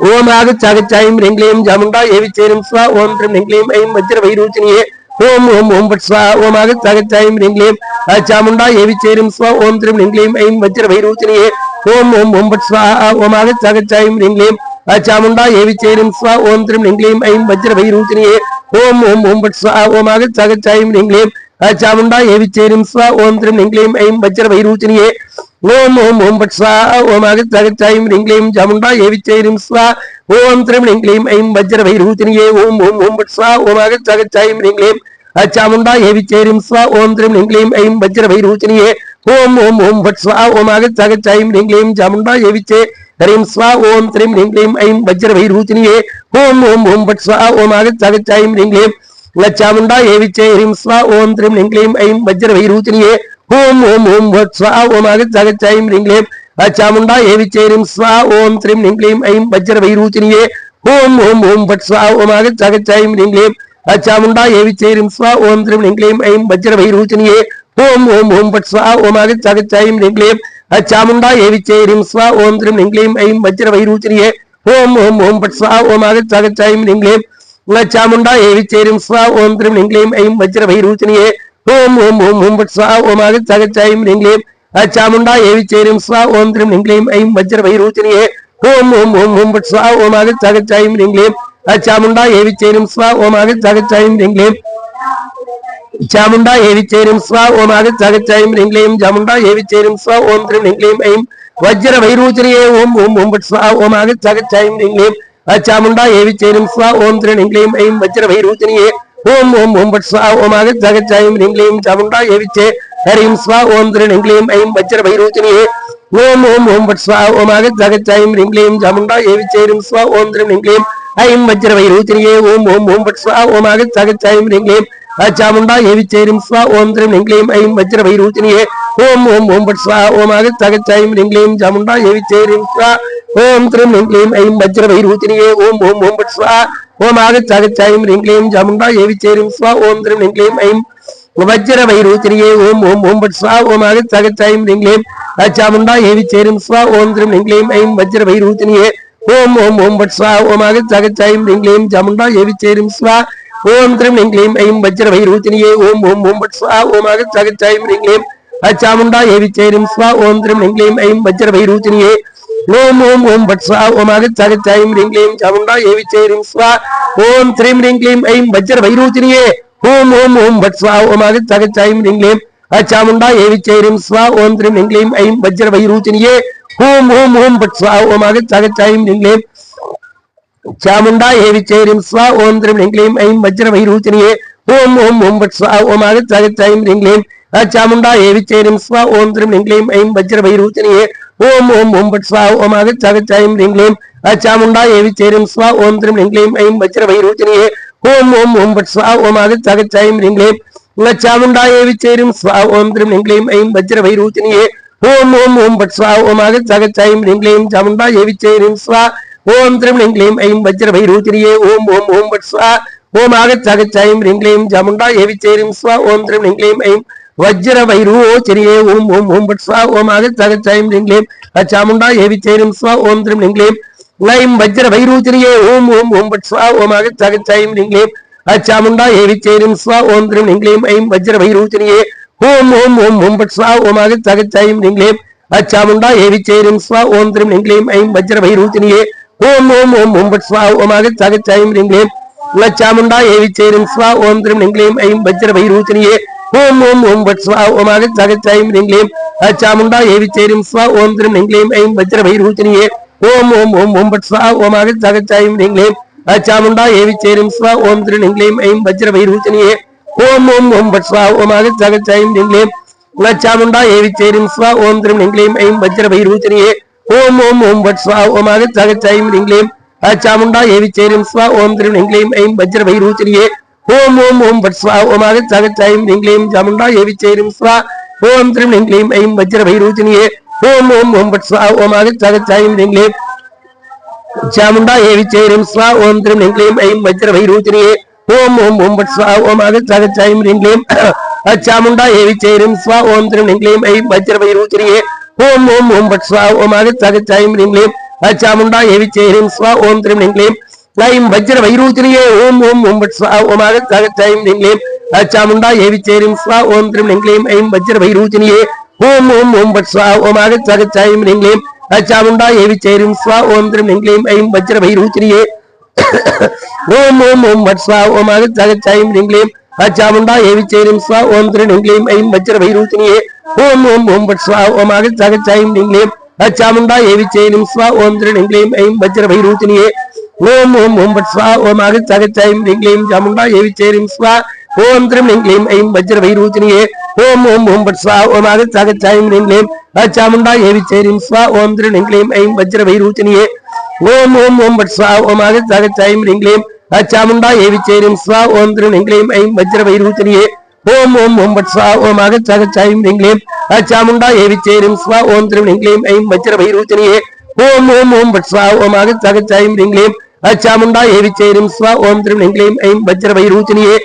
Speaker 1: ஓம் ஆகச்சாகச்சாயும் ரிங்லீம் ஜமுண்டா ஏவிச்சேரும் ஸ்வா ஓம் திரம் ரிங்லீம் ஐம் வஜ்ர வைரூச்சரியே ஓம் ஓம் ஓம் பட் ஸ்வா ஓம் ஆகச்சாகச்சாயும் ரிங்லீம் அச்சாமுண்டா ஏவிச்சேரும் ஸ்வா ஓம் திரம் ரிங்லீம் ஐம் வஜ்ர வைரூச்சரியே ஓம் ஓம் ஓம் பட் ஸ்வா ஓம் ஆகச்சாகச்சாயும் ரிங்லீம் அச்சாமுண்டா ஏவிச்சேரும் ஸ்வா ஓம் திரம் ரிங்லீம் ஐம் வஜ்ர வைரூச்சரியே ஓம் ஓம் ஓம் பட் ஸ்வா ஓம் ஆகச்சாகச்சாயும் ரிங்லீம் அச்சாமுண்டா ஏவிச்சேரும் ஸ்வா ஓம் திரம் ரிங்லீம் ஐம் வஜ்ர வைரூச்சரியே ஓம் ஓம் ஓம் பட் ஸ்வா ஓம் ஆகச்சாகச்சாயும் ரிங்லீம் ஜமுண்டா ஏவிச்சேரும் ஸ்வா ஓம் திரம் ரிங்லீம் ஐம் வஜ்ர வைரூச்சரியே ஓம் ஓம் ஓம் பட் ஸ்வா ஓம் ஆகச்சாகச்சாயும் ரிங்லீம் அச்சாமுண்டா ஏவிச்சேரும் ஸ்வா ஓம் திரம் ரிங்லீம் ஐம் வஜ்ர வைரூச்சரியே ஓம் ஓம் ஓம் பட் ஸ்வா ஓம் ஆகச்சாகச்சாயும் ரிங்லீம் ஜமுண்டா ஏவிச்சே ஹரிம் ஸ்வா ஓம் திரம் ரிங்லீம் ஐம் வஜ்ர வைரூச்சரியே ஓம் ஓம் ஓம் பட் ஸ்வா ஓம் ஆகச்சாகச்சாயும் ரிங்லீம் அச்சாமுண்டா ஏவிச்சே ஹரிம் ஸ்வா ஓம் திரம் ரிங்லீம் ஐம் வஜ்ர வைரூச்சரியே ஓம் ஓம் ஓம் பட் ஸ்வா ஓம் ஆகச்சாகச்சாயும் ரிங்லீம் அச்சாமுண்டா ஏவிச்சேரும் ஸ்வா ஓம் திரம் ரிங்லீம் ஐம் வஜ்ர வைரூச்சரியே ஓம் ஓம் ஓம் பட் ஸ்வா ஓம் ஆகச்சாகச்சாயும் ரிங்லீம் அச்சாமுண்டா ஏவிச்சேரும் ஸ்வா ஓம் திரம் ரிங்லீம் ஐம் வஜ்ர வைரூச்சரியே ஓம் ஓம் ஓம் பட் ஸ்வா ஓம் ஆகச்சாகச்சாயும் ரிங்லீம் அச்சாமுண்டா ஏவிச்சேரும் ஸ்வா ஓம் திரம் ரிங்லீம் ஐம் வஜ்ர வைரூச்சரியே ஓம் ஓம் ஓம் பட் ஸ்வா ஓம் ஆகச்சாகச்சாயும் ரிங்லீம் அச்சாமுண்டா ஏவிச்சேரும் ஸ்வா ஓம் திரம் ரிங்லீம் ஐம் வஜ்ர வைரூச்சரியே ஓம் ஓம் ஓம் ஓம் பட் ஸ்வா ஓம் ஆகச்சாகச்சாயும் ரிங்லீம் அச்சாமுண்டா ஏவிச்சேரும் ஸ்வா ஓம் திரம் ரிங்லீம் ஐம் வஜ்ர வைரூச்சரியே ஓம் ஓம் ஓம் ஓம் பட் ஸ்வா ஓம் ஆகச்சாகச்சாயும் ரிங்லீம் அச்சாமுண்டா ஏவிச்சேரும் ஸ்வா ஓம் ஆகச்சாகச்சாயும் ரிங்லீம் சாமுண்டா ஏவிச்சேரும் ஸ்வா ஓம் ஆகச்சாகச்சாயும் ரிங்லீம் ஜமுண்டா ஏவிச்சேரும் ஸ்வா ஓம் திரம் ரிங்லீம் ஐம் வஜ்ர வைரூச்சரியே ஓம் ஓம் ஓம் பட் ஸ்வா ஓம் ஆகச்சாகச்சாயும் ரிங்லீம் அச்சாமுண்டா ஏவிச்சேரும் ஸ்வா ஓம் திரம் ரிங்லீம் ஐம் வஜ்ர வைரூச்சரியே ஓம் ஓம் ஓம் பட் ஸ்வா ஓம் ஆகச்சாகச்சாயும் ரிங்லீம் ஜமுண்டா ஏவிச்சே ஹரிம் ஸ்வா ஓம் திரம் ரிங்லீம் ஐம் வஜ்ர வைரூச்சரியே ஓம் ஓம் ஓம் பட் ஸ்வா ஓம் ஆகச்சாகச்சாயும் ரிங்லீம் ஜமுண்டா ஏவிச்சேரும் ஸ்வா ஓம் திரம் ரிங்லீம் ஐம் வஜ்ர வைரூச்சரியே ஓம் ஓம் ஓம் பட் ஸ்வா ஓம் ஆகச்சாகச்சாயும் ரிங்லீம் அச்சாமுண்டா ஏவிச்சேரும் ஸ்வா ஓம் திரம் ரிங்லீம் ஐம் வஜ்ர வைரூச்சரியே ஓம் ஓம் ஓம் பட் ஸ்வா ஓம் ஆகச்சாகச்சாயும் ரிங்லீம் ஜமுண்டா ஏவிச்சேரும் ஸ்வா ஓம் திரம் ரிங்லீம் ஐம் வஜ்ர வைரூச்சரியே ஓம் ஓம் ஓம் பட் ஸ்வா ஓம் ஆகச்சாகச்சாயும் ரிங்லீம் ஜமுண்டா ஏவிச்சேரும் ஸ்வா ஓம் திரம் ரிங்லீம் ஐம் வஜ்ர வைரூச்சரியே ஓம் ஓம் ஓம் பட் ஸ்வா ஓம் ஆகச்சாகச்சாயும் ரிங்லீம் அச்சாமுண்டா ஏவிச்சேரும் ஸ்வா ஓம் திரம் ரிங்லீம் ஐம் வஜ்ர வைரூச்சரியே ஓம் ஓம் ஓம் பட் ஸ்வா ஓம் ஆகச்சாகச்சாயும் ரிங்லீம் ஜமுண்டா ஏவிச்சேரும் ஸ்வா ஓம் திரம் ரிங்லீம் ஐம் வஜ்ர வைரூச்சரியே ஓம் ஓம் ஓம் பட் ஸ்வா ஓம் ஆகச்சாகச்சாயும் ரிங்லீம் அச்சாமுண்டா ஏவிச்சேரும் ஸ்வா ஓம் திரம் ரிங்லீம் ஐம் வஜ்ர வைரூச்சரியே ஓம் ஓம் ஓம் பட் ஸ்வா ஓம் ஆகச்சாகச்சாயும் ரிங்லீம் ஜமுண்டா ஏவிச்சேரும் ஸ்வா ஓம் திரம் ரிங்லீம் ஐம் வஜ்ர வைரூச்சரியே ஓம் ஓம் ஓம் பட் ஸ்வா ஓம் ஆகச்சாகச்சாயும் ரிங்லீம் அச்சாமுண்டா ஏவிச்சேரும் ஸ்வா ஓம் திரம் ரிங்லீம் ஐம் வஜ்ர வைரூச்சரியே ஓம் ஓம் ஓம் பட் ஸ்வா ஓம் ஆகச்சாகச்சாயும் ரிங்லீம் சாமுண்டா ஏவிச்சேரும் ஸ்வா ஓம் திரம் ரிங்லீம் ஐம் வஜ்ர வைரூச்சரியே ஓம் ஓம் ஓம் பட் ஸ்வா ஓம் ஆகச்சாகச்சாயும் ரிங்லீம் அச்சாமுண்டா ஏவிச்சேரும் ஸ்வா ஓம் திரம் ரிங்லீம் ஐம் வஜ்ர வைரூச்சரியே ஓம் ஓம் ஓம் பட் ஸ்வா ஓம் ஆகச்சாகச்சாயும் ரிங்லீம் அச்சாமுண்டா ஏவிச்சேரும் ஸ்வா ஓம் திரம் ரிங்லீம் ஐம் வஜ்ர வைரூச்சரியே ஓம் ஓம் ஓம் பட் ஸ்வா ஓம் ஆகச்சாகச்சாயும் ரிங்லீம் அச்சாமுண்டா ஏவிச்சேரும் ஸ்வா ஓம் திரம் ரிங்லீம் ஐம் வஜ்ர வைரூச்சரியே ஓம் ஓம் ஓம் பட் ஸ்வா ஓம் ஆகச்சாகச்சாயும் ரிங்லீம் சாமுண்டா ஏவிச்சேரும் ஸ்வா ஓம் திரம் ரிங்லீம் ஐம் வஜ்ர வைரூச்சரியே ஓம் ஓம் ஓம் பட் ஸ்வா ஓம் ஆகச்சாகச்சாயும் ரிங்லீம் சாமுண்டா ஏவிச்சேரும் ஸ்வா ஓம் திரம் ரிங்லீம் ஐம் வஜ்ர வைரூச்சரியே ஓம் ஓம் ஓம் பட் ஸ்வா ஓம் ஆகச்சாகச்சாயும் ரிங்லீம் அச்சாமுண்டா ஏவிச்சேரும் ஸ்வா ஓம் திரம் ரிங்லீம் क्लैं वज्रभैरूचनीये ओम ओम ओम बट स्वा ओम आगच्छागच्छायं ह्रीं क्लीं चामुंडा हेविचेरिं स्वा ओम त्रीं ह्रीं क्लीं ऐं वज्रभैरूचनीये ओम ओम ओम ओम बट स्वा ओम आगच्छागच्छायं ह्रीं क्लीं चामुंडा हेविचेरिं स्वा ओम त्रीं ह्रीं क्लीं ऐं वज्रभैरूचनीये ओम ओम ओम ओम बट स्वा ओम आगच्छागच्छायं ह्रीं क्लीं चामुंडा हेविचेरिं स्वा ओम त्रीं ह्रीं क्लीं ऐं वज्रभैरूचनीये ओम ओम ओम बट स्वा ओम आगच्छागच्छायं ह्रीं क्लीं चामुंडा हेविचेरिं स्वा ओम त्रीं ह्रीं क्लीं ऐं वज्रभैरूचनीये ओम ओम ओम ओम बट स्वा ओम आगच्छागच्छायं ह्रीं क्लीं चामुंडा हेविचेरिं स्वा ओम त्रीं ह्रीं क्लीं ऐं वज्रभैरूचनीये ओम ओम ओम बट स्वा ओम आगच्छागच्छायं ह्रीं क्लीं चामुंडा हेविचेरिं स्वा ओम त्रीं ह्रीं क्लीं ऐं वज्रभैरूचनीये ओम ओम ओम बट स्वा ओम आगच्छागच्छायं ह्रीं क्लीं चामुंडा हेविचेरिं स्वा ओम त्रीं ह्रीं क्लीं ऐं वज्रभैरूचनीये ओम ओम ओम बट स्वा ओम आगच्छागच्छायं ह्रीं क्लीं चामुंडा हेविचेरिं स्वा ओम त्रीं ह्रीं क्लीं ऐं वज्रभैरूचनीये ओम ओम ओम बट स्वा ओम आगच्छागच्छायं ह्रीं क्लीं चामुंडा हेविचेरिं स्वा ओम त्रीं ह्रीं क्लीं ऐं वज्रभैरूचनीये ओम ओम ओम बट स्वा ओम आगच्छागच्छायं ह्रीं क्लीं चामुंडा हेविचेरिं स्वा ओम त्रीं ह्रीं क्लीं ऐं वज्रभैरूचनीये ओम ओम ओम बट स्वा ओम आगच्छागच्छायं ह्रीं क्लीं चामुंडा हेविचेरिं स्वा ओम त्रीं ह्रीं क्लीं ऐं वज्रभैरूचनीये ओम ओम ओम बट स्वा ओम आगच्छागच्छायं ह्रीं क्लीं चामुंडा हेविचेरिं स्वा ओम त्रीं ह्रीं क्लीं ऐं वज्रभैरूचनीये ओम ओम ओम बट स्वा ओम आगच्छागच्छायं ह्रीं क्लीं चामुंडा हेविचेरिं स्वा ओम त्रीं ह्रीं क्लीं ऐं वज्रभैरूचनीये ओम ओम ओम बट स्वा ओम आगच्छागच्छायं ह्रीं क्लीं चामुंडा हेविचेरिं स्वा ओम त्रीं ह्रीं क्लीं ऐं वज्रभैरूचनीये ओम ओम ओम बट स्वा ओम आगच्छागच्छायं ह्रीं क्लीं चामुंडा हेविचेरिं स्वा ओम त्रीं ह्रीं क्लीं ऐं वज्रभैरूचनीये ओम ओम ओम बट स्वा ओम आगच्छागच्छायं ह्रीं क्लीं चामुंडा हेविचेरिं स्वा ओम त्रीं ह्रीं क्लीं ऐं वज्रभैरूचनीये ओम ओम ओम बट स्वा ओम आगच्छागच्छायं ह्रीं क्लीं चामुंडा हेविचेरिं स्वा ओम त्रीं ह्रीं क्लीं ऐं वज्रभैरूचनीये ओम ओम ओम बट स्वा ओम आगच्छागच्छायं ह्रीं क्लीं चामुंडा हेविचेरिं स्वा ओम त्रीं ह्रीं क्लीं ऐं वज्रभैरूचनीये ओम ओम ओम बट स्वा ओम आगच्छागच्छायं ह्रीं क्लीं चामुंडा हेविचेरिं स्वा ओम त्रीं ह्रीं क्लीं ऐं वज्रभैरूचनीये ओम ओम ओम बट स्वा ओम आगच्छागच्छायं ह्रीं क्लीं चामुंडा हेविचेरिं स्वा ओम त्रीं ह्रीं क्लीं ऐं वज्रभैरूचनीये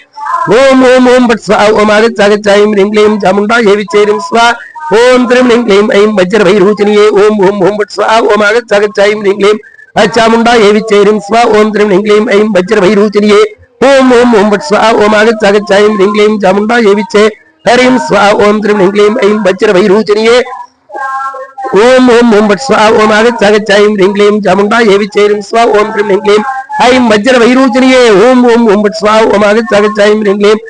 Speaker 1: ओम ओम ओम बट स्वा ओम आगच्छागच्छायं ह्रीं क्लीं चामुंडा हेविचेरिं स्वा ओम त्रीं ह्रीं क्लीं ऐं वज्रभैरूचनीये ओम ओम ओम बट स्वा ओम आगच्छागच्छायं ह्रीं क्लीं चामुंडा हेविचेरिं स्वा ओम त्रीं ह्रीं क्लीं ऐं वज्रभैरूचनीये ओम ओम ओम बट स्वा ओम आगच्छागच्छायं ह्रीं क्लीं चामुंडा हेविचेरिं स्वा ओम त्रीं ह्रीं क्लीं ऐं वज्रभैरूचनीये ओम ओम ओम बट स्वा ओम आगच्छागच्छायं ह्रीं क्लीं चामुंडा हेविचेरिं स्वा ओम त्रीं ह्रीं क्लीं ऐं वज्रभैरूचनीये ओम ओम ओम बट स्वा ओम आगच्छागच्छायं ह्रीं क्लीं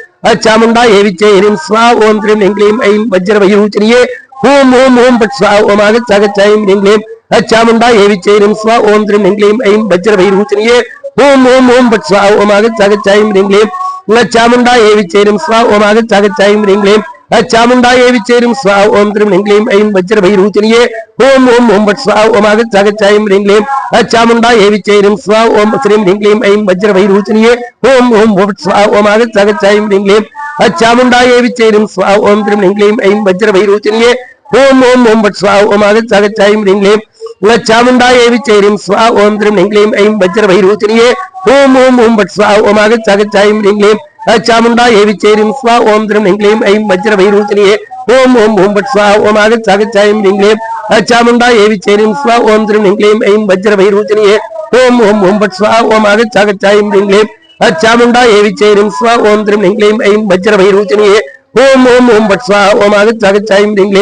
Speaker 1: चामुंडा हेविचेरिं स्वा ओम त्रीं ह्रीं क्लीं ऐं वज्रभैरूचनीये ओम ओम ओम बट स्वा ओम आगच्छागच्छायं ह्रीं क्लीं चामुंडा हेविचेरिं स्वा ओम त्रीं ह्रीं क्लीं ऐं वज्रभैरूचनीये ओम ओम ओम बट स्वा ओम आगच्छागच्छायं ह्रीं क्लीं चामुंडा हेविचेरिं स्वा ओम आगच्छागच्छायं ह्रीं क्लीं चामुंडा हेविचेरिं स्वा ओम त्रीं ह्रीं क्लीं ऐं वज्रभैरूचनीये ओम ओम ओम बट स्वा ओम आगच्छागच्छायं ह्रीं क्लीं चामुंडा हेविचेरिं स्वा ओम त्रीं ह्रीं क्लीं ऐं वज्रभैरूचनीये ओम ओम बट स्वा ओम आगच्छागच्छायं ह्रीं क्लीं चामुंडा हेविचेरिं स्वा ओम त्रीं ह्रीं क्लीं ऐं वज्रभैरूचनीये ओम ओम ओम बट स्वा ओम आगच्छागच्छायं ह्रीं क्लीं चामुंडा हेविचेरिं स्वा ओम त्रीं ह्रीं क्लीं ऐं वज्रभैरूचनीये ओम ओम ओम बट स्वा ओम आगच्छागच्छायं ह्रीं क्लीं चामुंडा हेविचेरिं स्वा ओम त्रीं ह्रीं क्लीं ऐं वज्रभैरूचनीये ओम ओम ओम बट स्वा ओम आगच्छागच्छायं ह्रीं क्लीं चामुंडा हेविचेरिं स्वा ओम त्रीं ह्रीं क्लीं ऐं वज्रभैरूचनीये ओम ओम ओम बट स्वा ओम आगच्छागच्छायं ह्रीं क्लीं चामुंडा हेविचेरिं स्वा ओम त्रीं ह्रीं क्लीं ऐं वज्रभैरूचनीये ओम ओम ओम बट स्वा ओम आगच्छागच्छायं ह्रीं क्लीं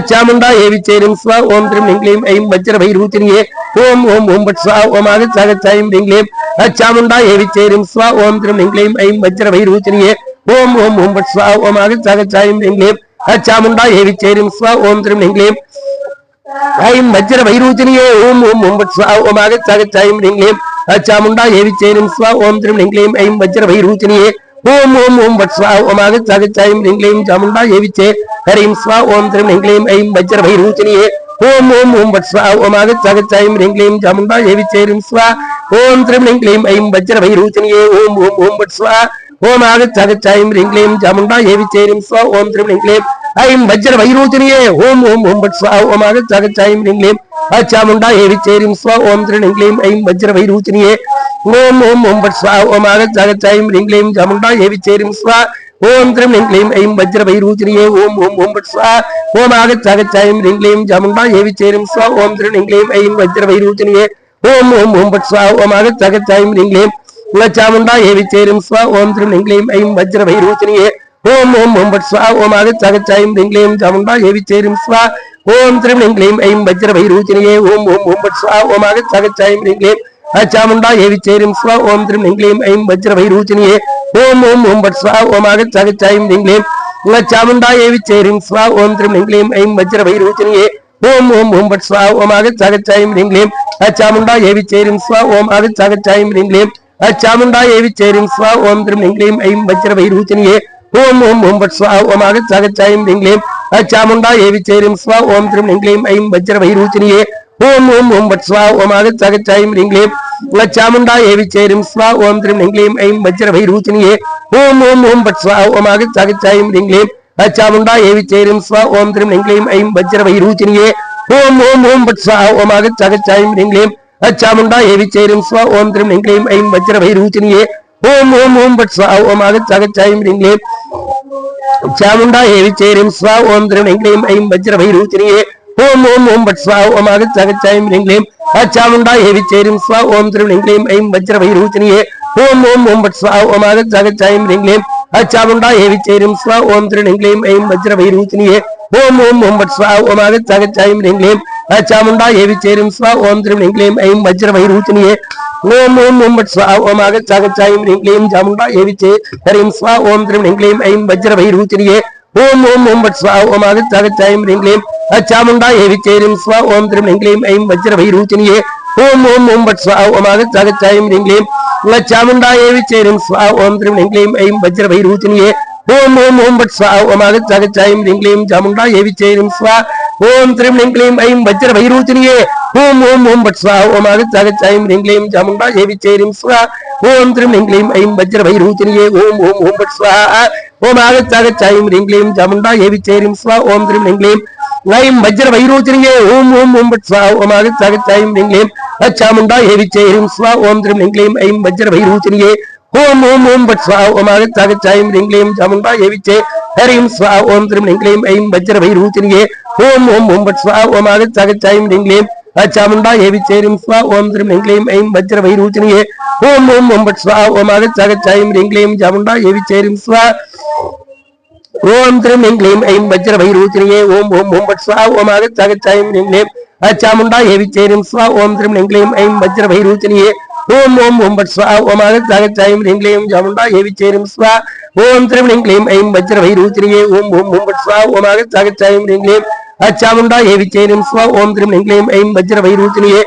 Speaker 1: चामुंडा हेविचेरिं स्वा ओम त्रीं ह्रीं क्लीं ऐं वज्रभैरूचनीये ओम ओम ओम बट स्वा ओम आगच्छागच्छायं ह्रीं क्लीं चामुंडा हेविचेरिं स्वा ओम त्रीं ह्रीं क्लीं ऐं वज्रभैरूचनीये ओम ओम ओम बट स्वा ओम आगच्छागच्छायं ह्रीं क्लीं चामुंडा हेविचेरिं स्वा ओम त्रीं ह्रीं क्लीं ऐं वज्रभैरूचनीये ओम ओम ओम बट स्वा ओम आगच्छागच्छायं ह्रीं क्लीं चामुंडा हेविचेरिं स्वा ओम त्रीं ह्रीं क्लीं ऐं वज्रभैरूचनीये ओम ओम ओम बट स्वा ओम आगच्छागच्छायं ह्रीं क्लीं चामुंडा हेविचेरिं स्वा ओम त्रीं ह्रीं क्लीं ऐं वज्रभैरूचनीये ओम ओम ओम बट स्वा ओम आगच्छागच्छायं ह्रीं क्लीं चामुंडा हेविचेरिं स्वा ओम त्रीं ह्रीं क्लीं ऐं वज्रभैरूचनीये ओम ओम ओम बट स्वा ओम आगच्छागच्छायं ह्रीं क्लीं चामुंडा हेविचेरिं स्वा ओम त्रीं ह्रीं क्लीं ऐं वज्रभैरूचनीये ओम ओम ओम बट स्वा ओम आगच्छागच्छायं ह्रीं क्लीं चामुंडा हेविचेरिं स्वा ओम त्रीं ह्रीं क्लीं ऐं वज्रभैरूचनीये ओम ओम ओम बट स्वा ओम आगच्छागच्छायं ह्रीं क्लीं चामुंडा हेविचेरिं स्वा ओम त्रीं ह्रीं क्लीं ऐं वज्रभैरूचनीये ओम ओम ओम बट स्वा ओम आगच्छागच्छायं ह्रीं क्लीं चामुंडा हेविचेरिं स्वा ओम त्रीं ह्रीं क्लीं ऐं वज्रभैरूचनीये ஓம் ஓம் ஓம் பட் ஸ்வா ஓம் ஆகச்சாகச்சாயும் ஹ்ரீம் க்ளீம் चामुंडा हे विचेरिं स्वा ओम त्रिं ह्रीं क्लीं ऐं वज्रभैरूचनीये ओम ओम ओम बट स्वा ओम आगच्चागच्चायं ह्रीं क्लीं चामुंडा हे विचेरिं स्वा ओम त्रिं ह्रीं क्लीं ऐं वज्रभैरूचनीये ओम ओम ओम बट स्वा ओम आगच्चागच्चायं ह्रीं क्लीं चामुंडा हे विचेरिं स्वा ओम त्रिं ह्रीं क्लीं ऐं वज्रभैरूचनीये ओम ओम ओम बट स्वा ओम आगच्चागच्चायं ह्रीं क्लीं चामुंडा हे विचेरिं स्वा ओम त्रिं ह्रीं क्लीं ऐं वज्रभैरूचनीये ओम ओम ओम बट स्वा ओम आगच्चागच्चायं ह्रीं क्लीं चामुंडा हे विचेरिं स्वा ओम आगच्चागच्चायं ह्रीं क्लीं चामुंडा हे विचेरिं स्वा ओम त्रिं ह्रीं क्लीं ऐं वज्रभैरूचनीये ओम ओम ओम बट स्वा ओम आगच्चागच्चायं ह्रीं क्लीं चामुंडा हे विचेरिं स्वा ओम त्रिं ह्रीं क्लीं ऐं वज्रभैरूचनीये ओम ओम ओम बट स्वा ओम आगच्चागच्चायं ह्रीं क्लीं चामुंडा हे विचेरिं स्वा ओम त्रिं ह्रीं क्लीं ऐं वज्रभैरूचनीये ओम ओम ओम बट स्वा ओम आगच्चागच्चायं ह्रीं क्लीं चामुंडा हे विचेरिं स्वा ओम त्रिं ह्रीं क्लीं ऐं वज्रभैरूचनीये ओम ओम ओम बट स्वा ओम आगच्चागच्चायं ह्रीं क्लीं चामुंडा हे विचेरिं स्वा ओम त्रिं ह्रीं क्लीं ऐं वज्रभैरूचनीये ओम ओम ओम बट स्वा ओम आगच्चागच्चायं ह्रीं क्लीं चामुंडा हे विचेरिं स्वा ओम त्रिं ह्रीं क्लीं ऐं वज्रभैरूचनीये ओम ओम ओम बट स्वा ओम आगच्चागच्चायं ह्रीं क्लीं चामुंडा हे विचेरिं स्वा ओम त्रिं ह्रीं क्लीं ऐं वज्रभैरूचनीये ओम ओम ओम बट स्वा ओम आगच्चागच्चायं ह्रीं क्लीं चामुंडा हे विचेरिं स्वा ओम त्रिं ह्रीं क्लीं ऐं वज्रभैरूचनीये ओम ओम ओम बट स्वा ओम आगच्चागच्चायं ह्रीं क्लीं चामुंडा हे विचेरिं स्वा ओम त्रिं ह्रीं क्लीं ऐं वज्रभैरूचनीये ओम ओम ओम बट स्वा ओम आगच्चागच्चायं ह्रीं क्लीं चामुंडा हे विचेरिं स्वा ओम त्रिं ह्रीं क्लीं ऐं वज्रभैरूचनीये ओम ओम ओम बट स्वा ओम आगच्चागच्चायं ह्रीं क्लीं चामुंडा हे विचेरिं स्वा ओम त्रिं ह्रीं क्लीं ऐं वज्रभैरूचनीये ओम ओम ओम बट स्वा ओम आगच्चागच्चायं ह्रीं क्लीं चामुंडा हे विचेरिं स्वा ओम त्रिं ह्रीं क्लीं ऐं वज्रभैरूचनीये ओम ओम ओम बट स्वा ओम आगच्चागच्चायं ह्रीं क्लीं चामुंडा हे विचेरिं स्वा ओम त्रिं ह्रीं क्लीं ऐं वज्रभैरूचनीये ओम ओम ओम बट स्वा ओम आगच्चागच्चायं ह्रीं क्लीं चामुंडा हे विचेरिं स्वा ओम त्रिं ह्रीं क्लीं ऐं वज्रभैरूचनीये ओम ओम ओम बट स्वा ओम आगच्चागच्चायं ह्रीं क्लीं चामुंडा हे विचेरिं स्वा ओम त्रिं ह्रीं क्लीं ऐं वज्रभैरूचनीये ओम ओम ओम बट स्वा ओम आगच्चागच्चायं ह्रीं क्लीं चामुंडा हे विचेरिं स्वा ओम त्रिं ह्रीं क्लीं ऐं वज्रभैरूचनीये ओम ओम ओम बट स्वा ओम आगच्चागच्चायं ह्रीं क्लीं चामुंडा हे विचेरिं स्वा ओम त्रिं ह्रीं क्लीं ऐं वज्रभैरूचनीये ओम ओम ओम बट स्वा ओम आगच्चागच्चायं ह्रीं क्लीं चामुंडा हे विचेरिं स्वा ओम त्रिं ह्रीं क्लीं ऐं वज्रभैरूचनीये ओम ओम ओम बट स्वा ओम आगच्चागच्चायं ह्रीं क्लीं चामुंडा हे विचेरिं स्वा ओम त्रिं ह्रीं क्लीं ऐं वज्रभैरूचनीये ओम ओम ओम बट स्वा ओम आगच्चागच्चायं ह्रीं क्लीं चामुंडा हे विचेरिं स्वा ओम त्रिं ह्रीं क्लीं ऐं वज्रभैरूचनीये ओम ओम ओम बट स्वा ओम आगच्चागच्चायं ह्रीं क्लीं चामुंडा हे विचेरिं स्वा ओम त्रिं ह्रीं क्लीं ऐं वज्रभैरूचनीये ओम ओम ओम बट स्वा ओम आगच्चागच्चायं ह्रीं क्लीं चामुंडा हे विचेरिं स्वा ओम त्रिं ह्रीं क्लीं ऐं वज्रभैरूचनीये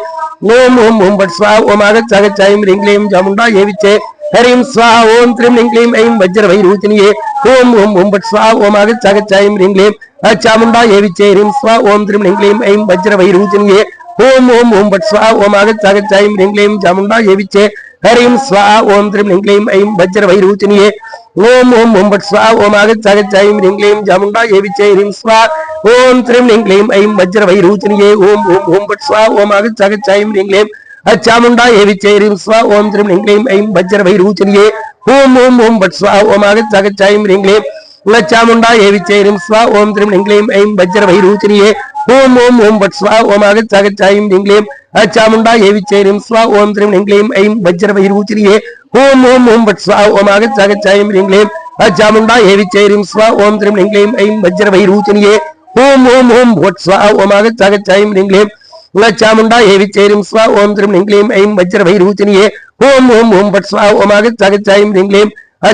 Speaker 1: ओम ओम ओम बट स्वा ओम आगच्चागच्चायं ह्रीं क्लीं चामुंडा हे विचेरिं स्वा ओम त्रिं ह्रीं क्लीं ऐं वज्रभैरूचनीये ओम ओम ओम बट स्वा ओम आगच्चागच्चायं ह्रीं क्लीं चामुंडा हे विचेरिं स्वा ओम त्रिं ह्रीं क्लीं ऐं वज्रभैरूचनीये ओम ओम ओम बट स्वा ओम आगच्चागच्चायं ह्रीं क्लीं चामुंडा हे विचेरिं स्वा ओम त्रिं ह्रीं क्लीं ऐं वज्रभैरूचनीये ओम ओम ओम बट स्वा ओम आगच्चागच्चायं ह्रीं क्लीं चामुंडा हे विचेरिं स्वा ओम त्रिं ह्रीं क्लीं ऐं वज्रभैरूचनीये ओम ओम ओम बट स्वा ओम आगच्चागच्चायं ह्रीं क्लीं चामुंडा हे विचेरिं स्वा ओम त्रिं ह्रीं क्लीं ऐं वज्रभैरूचनीये ओम ओम ओम बट स्वा ओम आगच्चागच्चायं ह्रीं क्लीं चामुंडा हे विचेरिं स्वा ओम त्रिं ह्रीं क्लीं ऐं वज्रभैरूचनीये ओम ओम ओम बट स्वा ओम आगच्चागच्चायं ह्रीं क्लीं चामुंडा हे विचेरिं स्वा ओम त्रिं ह्रीं क्लीं ऐं वज्रभैरूचनीये ओम ओम ओम बट स्वा ओम आगच्चागच्चायं ह्रीं क्लीं चामुंडा हे विचेरिं स्वा ओम त्रिं ह्रीं क्लीं ऐं वज्रभैरूचनीये ओम ओम ओम बट स्वा ओम आगच्चागच्चायं ह्रीं क्लीं चामुंडा हे विचेरिं स्वा ओम त्रिं ह्रीं क्लीं ऐं वज्रभैरूचनीये ओम ओम ओम बट स्वा ओम आगच्चागच्चायं ह्रीं क्लीं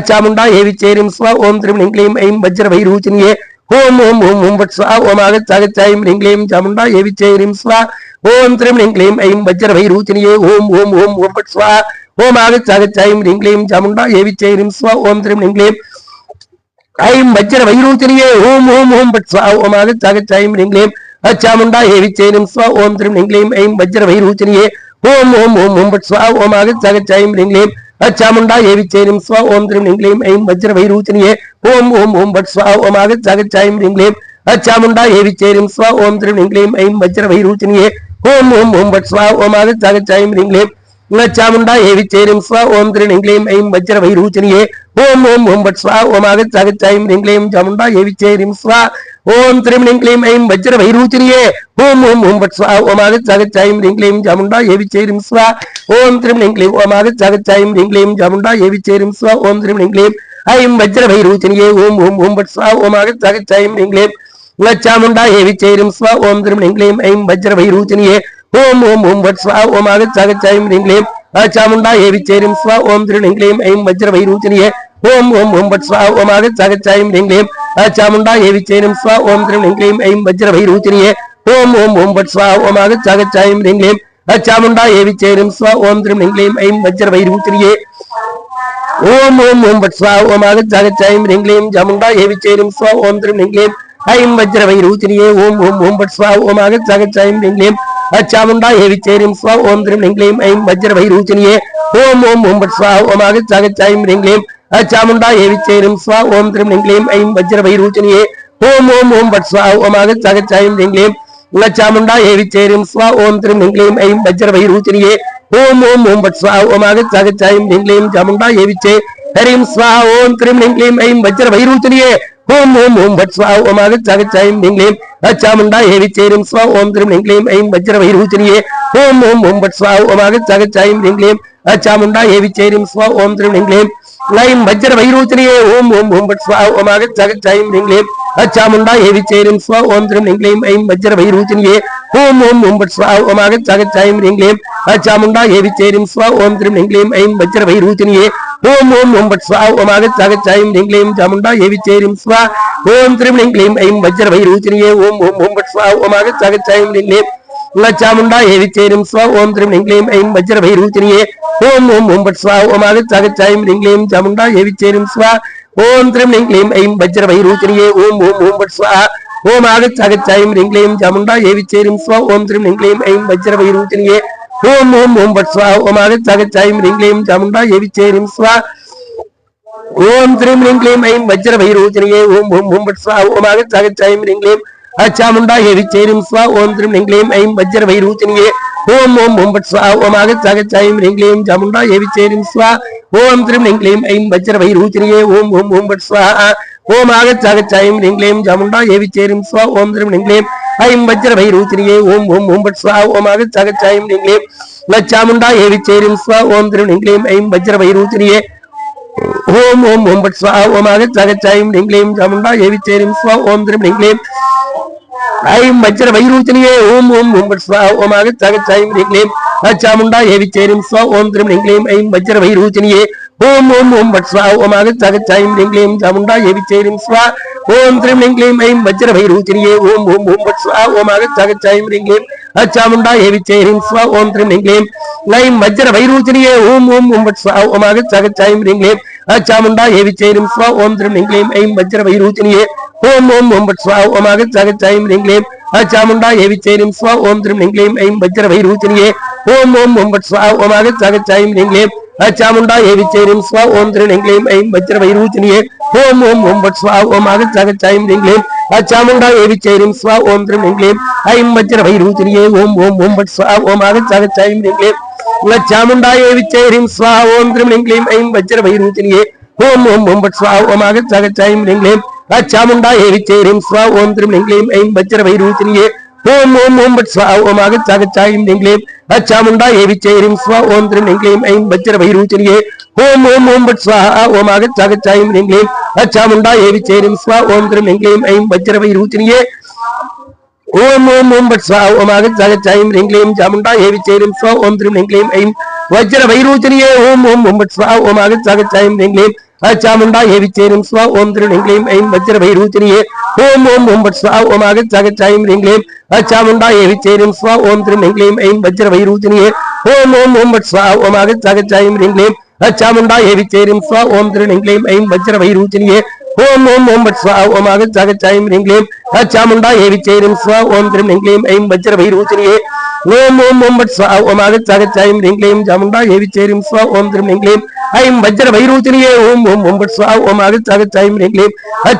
Speaker 1: चामुंडा हे विचेरिं स्वा ओम त्रिं ह्रीं क्लीं ऐं वज्रभैरूचनीये ओम ओम ओम ओम बट स्वा ओम आगच्चागच्चायं ह्रीं क्लीं चामुंडा हे विचेरिं स्वा ओम त्रिं ह्रीं क्लीं ऐं वज्रभैरूचनीये ओम ओम ओम ओम बट स्वा ओम आगच्चागच्चायं ह्रीं क्लीं चामुंडा हे विचेरिं स्वा ओम त्रिं ह्रीं क्लीं ऐं वज्रभैरूचनीये ओम ओम ओम बट स्वा ओम आगच्चागच्चायं ह्रीं क्लीं चामुंडा हे विचेरिं स्वा ओम त्रिं ह्रीं क्लीं ऐं वज्रभैरूचनीये ओम ओम ओम ओम बट स्वा ओम आगच्चागच्चायं ह्रीं क्लीं चामुंडा हे विचेरिं स्वा ओम त्रिं ह्रीं क्लीं ऐं वज्रभैरूचनीये ओम ओम ओम बट स्वा ओम आगच्चागच्चायं ह्रीं क्लीं चामुंडा हे विचेरिं स्वा ओम त्रिं ह्रीं क्लीं ऐं वज्रभैरूचनीये ओम ओम ओम बट स्वा ओम आगच्चागच्चायं ह्रीं क्लीं चामुंडा हे विचेरिं स्वा ओम त्रीं क्लीं ऐं वज्र वैरूचनीये ओम ओम ओम बट स्वा ओम आगच्छ ऐं क्लीं चामुंडा हे विचेरिं स्वा ओम त्रीं क्लीं ऐं वज्र वैरूचनीये ओम ओम ओम बट स्वा ओम आगच्छ ऐं क्लीं चामुंडा हे विचेरिं स्वा ओम त्रीं क्लीं ओम आगच्छ ऐं क्लीं चामुंडा हे विचेरिं स्वा ओम त्रीं क्लीं ऐं वज्र वैरूचनीये ओम ओम ओम बट स्वा ओम आगच्छ ऐं क्लीं चामुंडा हे विचेरिं स्वा ओम त्रीं क्लीं ऐं वज्र वैरूचनीये ओम ओम ओम बट स्वा ओम आगच्छ ऐं क्लीं चामुंडा हे विचेरिं स्वा ओम त्रीं क्लीं ऐं वज्र वैरूचनीये ओम ओम ओम बट स्वा ओम आगच्छ ऐं क्लीं चामुंडा हे विचेरिं स्वा ओम त्रीं क्लीं ऐं वज्र वैरूचनीये ओम ओम ओम बट स्वा ओम आगच्छ ऐं क्लीं चामुंडा हे विचेरिं स्वा ओम त्रीं क्लीं ऐं वज्र वैरूचनीये ओम ओम ओम बट स्वा ओम आगच्छ ऐं क्लीं चामुंडा हे विचेरिं स्वा ओम त्रीं क्लीं ऐं वज्र वैरूचनीये ओम ओम ओम बट स्वा ओम आगच्छ ऐं क्लीं चामुंडा हे विचेरिं स्वा ओम त्रीं क्लीं ऐं वज्र वैरूचनीये ओम ओम ओम बट स्वा ओम आगच्छ ऐं क्लीं चामुंडा हे विचेरिं स्वा ओम त्रीं क्लीं ऐं वज्र वैरूचनीये ओम ओम ओम बट स्वा ओम आगच्छ ऐं क्लीं चामुंडा हे विचेरिं स्वा ओम त्रीं क्लीं ऐं वज्र वैरूचनीये ओम ओम ओम बट स्वा ओम आगच्छ ऐं क्लीं चामुंडा हे विचेरिं स्वा ओम त्रीं क्लीं ऐं वज्र वैरूचनीये ओम ओम ओम बट स्वा ओम आगच्छ ऐं क्लीं चामुंडा हे विचेरिं स्वा ओम त्रीं क्लीं ऐं वज्र वैरूचनीये ओम ओम ओम बट स्वा ओम आगच्छ ऐं क्लीं चामुंडा हे विचेरिं स्वा ओम त्रीं क्लीं ऐं वज्र वैरूचनीये ओम ओम ओम बट स्वा ओम आगच्छ ऐं क्लीं चामुंडा हे विचेरिं स्वा ओम त्रीं क्लीं ऐं वज्र वैरूचनीये ओम ओम ओम बट स्वा ओम आगच्छ ऐं क्लीं चामुंडा हे विचेरिं स्वा ओम त्रीं क्लीं ऐं वज्र वैरूचनीये ओम ओम ओम बट स्वा ओम आगच्छ ऐं क्लीं चामुंडा हे विचेरिं स्वा ओम त्रीं क्लीं ऐं वज्र वैरूचनीये ओम ओम ओम बट स्वा ओम आगच्छ ऐं क्लीं चामुंडा हे विचेरिं स्वा ओम त्रीं क्लीं ऐं वज्र वैरूचनीये ओम ओम ओम बट स्वा ओम आगच्छ ऐं क्लीं चामुंडा हे विचेरिं स्वा ओम त्रीं क्लीं ऐं वज्र वैरूचनीये ओम ओम ओम बट स्वा ओम आगच्छ ऐं क्लीं चामुंडा हे विचेरिं स्वा ओम त्रीं क्लीं ऐं वज्र वैरूचनीये ओम ओम ओम बट स्वा ओम आगच्छ ऐं क्लीं चामुंडा हे विचेरिं स्वा ओम त्रीं क्लीं ऐं वज्र वैरूचनीये ओम ओम ओम बट स्वा ओम आगच्छ ऐं क्लीं चामुंडा हे विचेरिं स्वा ओम त्रीं क्लीं ऐं वज्र वैरूचनीये ओम ओम ओम बट स्वा ओम आगच्छ ऐं क्लीं चामुंडा हे विचेरिं स्वा ओम त्रीं क्लीं ऐं वज्र वैरूचनीये ओम ओम ओम बट स्वा ओम आगच्छ ऐं क्लीं चामुंडा हे विचेरिं स्वा ओम त्रीं क्लीं ऐं वज्र वैरूचनीये ओम ओम ओम बट स्वा ओम आगच्छ ऐं क्लीं चामुंडा हे विचेरिं स्वा ओम त्रीं क्लीं ऐं वज्र वैरूचनीये ओम ओम ओम बट स्वा ओम आगच्छ ऐं क्लीं चामुंडा हे विचेरिं स्वा ओम त्रीं क्लीं ऐं वज्र वैरूचनीये ओम ओम ओम बट स्वा ओम आगच्छ ऐं क्लीं चामुंडा हे विचेरिं स्वा ओम त्रीं क्लीं ऐं वज्र वैरूचनीये ओम ओम ओम बट स्वा ओम आगच्छ ऐं क्लीं चामुंडा हे विचेरिं स्वा ओम त्रीं क्लीं ऐं वज्र वैरूचनीये ओम ओम ओम बट स्वा ओम आगच्छ ऐं क्लीं चामुंडा हे विचेरिं स्वा ओम त्रीं क्लीं ऐं वज्र वैरूचनीये ओम ओम ओम बट स्वा ओम आगच्छ ऐं क्लीं चामुंडा हे विचेरिं स्वा ओम त्रीं क्लीं ऐं वज्र वैरूचनीये ओम ओम ओम बट स्वा ओम आगच्छ ऐं क्लीं चामुंडा हे विचेरिं स्वा ओम त्रीं क्लीं ऐं वज्र वैरूचनीये ओम ओम ओम बट स्वा ओम आगच्छ ऐं क्लीं चामुंडा हे विचेरिं स्वा ओम त्रीं क्लीं ऐं वज्र वैरूचनीये ओम ओम ओम बट स्वा ओम आगच्छ ऐं क्लीं चामुंडा हे विचेरिं स्वा ओम त्रीं क्लीं ऐं वज्र वैरूचनीये ओम ओम ओम बट स्वा ओम आगच्छ ऐं क्लीं चामुंडा हे विचेरिं स्वा ओम त्रीं क्लीं ऐं वज्र वैरूचनीये ओम ओम ओम बट स्वा ओम आगच्छ ऐं क्लीं चामुंडा हे विचेरिं स्वा ओम त्रीं क्लीं ऐं वज्र वैरूचनीये ओम ओम ओम बट स्वा ओम आगच्छ ऐं क्लीं चामुंडा हे विचेरिं स्वा ओम त्रीं क्लीं ऐं वज्र वैरूचनीये ओम ओम ओम बट स्वा ओम आगच्छ ऐं क्लीं चामुंडा हे विचेरिं स्वा ओम त्रीं क्लीं ऐं वज्र वैरूचनीये ओम ओम ओम बट स्वा ओम आगच्छ ऐं क्लीं चामुंडा हे विचेरिं स्वा ओम त्रीं क्लीं ऐं वज्र वैरूचनीये ओम ओम ओम बट स्वा ओम आगच्छ ऐं क्लीं चामुंडा हे विचेरिं स्वा ओम त्रीं क्लीं ऐं वज्र वैरूचनीये ओम ओम ओम बट स्वा ओम आगच्छ ऐं क्लीं चामुंडा हे विचेरिं स्वा ओम त्रीं क्लीं ऐं वज्र वैरूचनीये ओम ओम ओम बट स्वा ओम आगच्छ ऐं क्लीं चामुंडा हे विचेरिं स्वा ओम त्रीं क्लीं ऐं वज्र वैरूचनीये ओम ओम ओम बट स्वा ओम आगच्छ ऐं क्लीं चामुंडा हे विचेरिं स्वा ओम त्रीं क्लीं ऐं वज्र वैरूचनीये ओम ओम ओम बट स्वा ओम आगच्छ ऐं क्लीं चामुंडा हे विचेरिं स्वा ओम त्रीं क्लीं ऐं वज्र वैरूचनीये ओम ओम ओम बट स्वा ओम आगच्छ ऐं क्लीं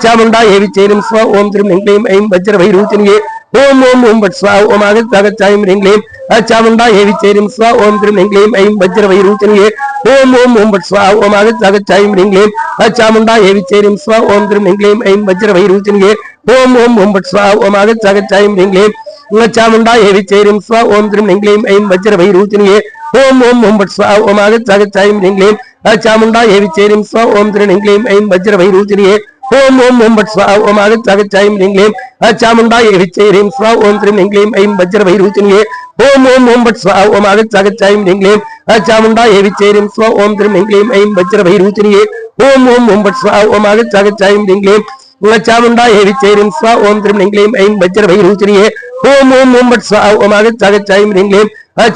Speaker 1: चामुंडा हे विचेरिं स्वा ओम त्रीं क्लीं ऐं वज्र वैरूचनीये ओम ओम ओम बट स्वा ओम आगच्छ ऐं क्लीं चामुंडा हे विचेरिम स्वा ओम त्रिम ह्रीं क्लीं ऐं वज्र वैरूचनीये ओम ओम ओम बट स्वा ओम आगच्छ ह्रीं क्लीं चामुंडा हे विचेरिम स्वा ओम त्रिम ह्रीं क्लीं ऐं वज्र वैरूचनीये ओम ओम ओम बट स्वा ओम आगच्छ ह्रीं क्लीं चामुंडा हे विचेरिम स्वा ओम त्रिम ह्रीं क्लीं ऐं वज्र वैरूचनीये ओम ओम ओम बट स्वा ओम आगच्छ ह्रीं क्लीं चामुंडा हे विचेरिम स्वा ओम त्रिम ह्रीं क्लीं ऐं वज्र वैरूचनीये ओम ओम ओम बट स्वा ओम आगच्छ ह्रीं क्लीं चामुंडा हे विचेरिम स्वा ओम त्रिम ह्रीं क्लीं ऐं वज्र वैरूचनीये ओम ओम ओम बट स्वा ओम आगच्छ ह्रीं क्लीं चामुंडा हे विचेरिम स्वा ओम त्रिम ह्रीं क्लीं ऐं वज्र वैरूचनीये ओम ओम ओम बट स्वा ओम आगच्छ ह्रीं क्लीं चामुंडा हे विचेरिम स्वा ओम त्रिम ह्रीं क्लीं ऐं वज्र वैरूचनीये ओम ओम ओम बट स्वा ओम आगच्छ ह्रीं क्लीं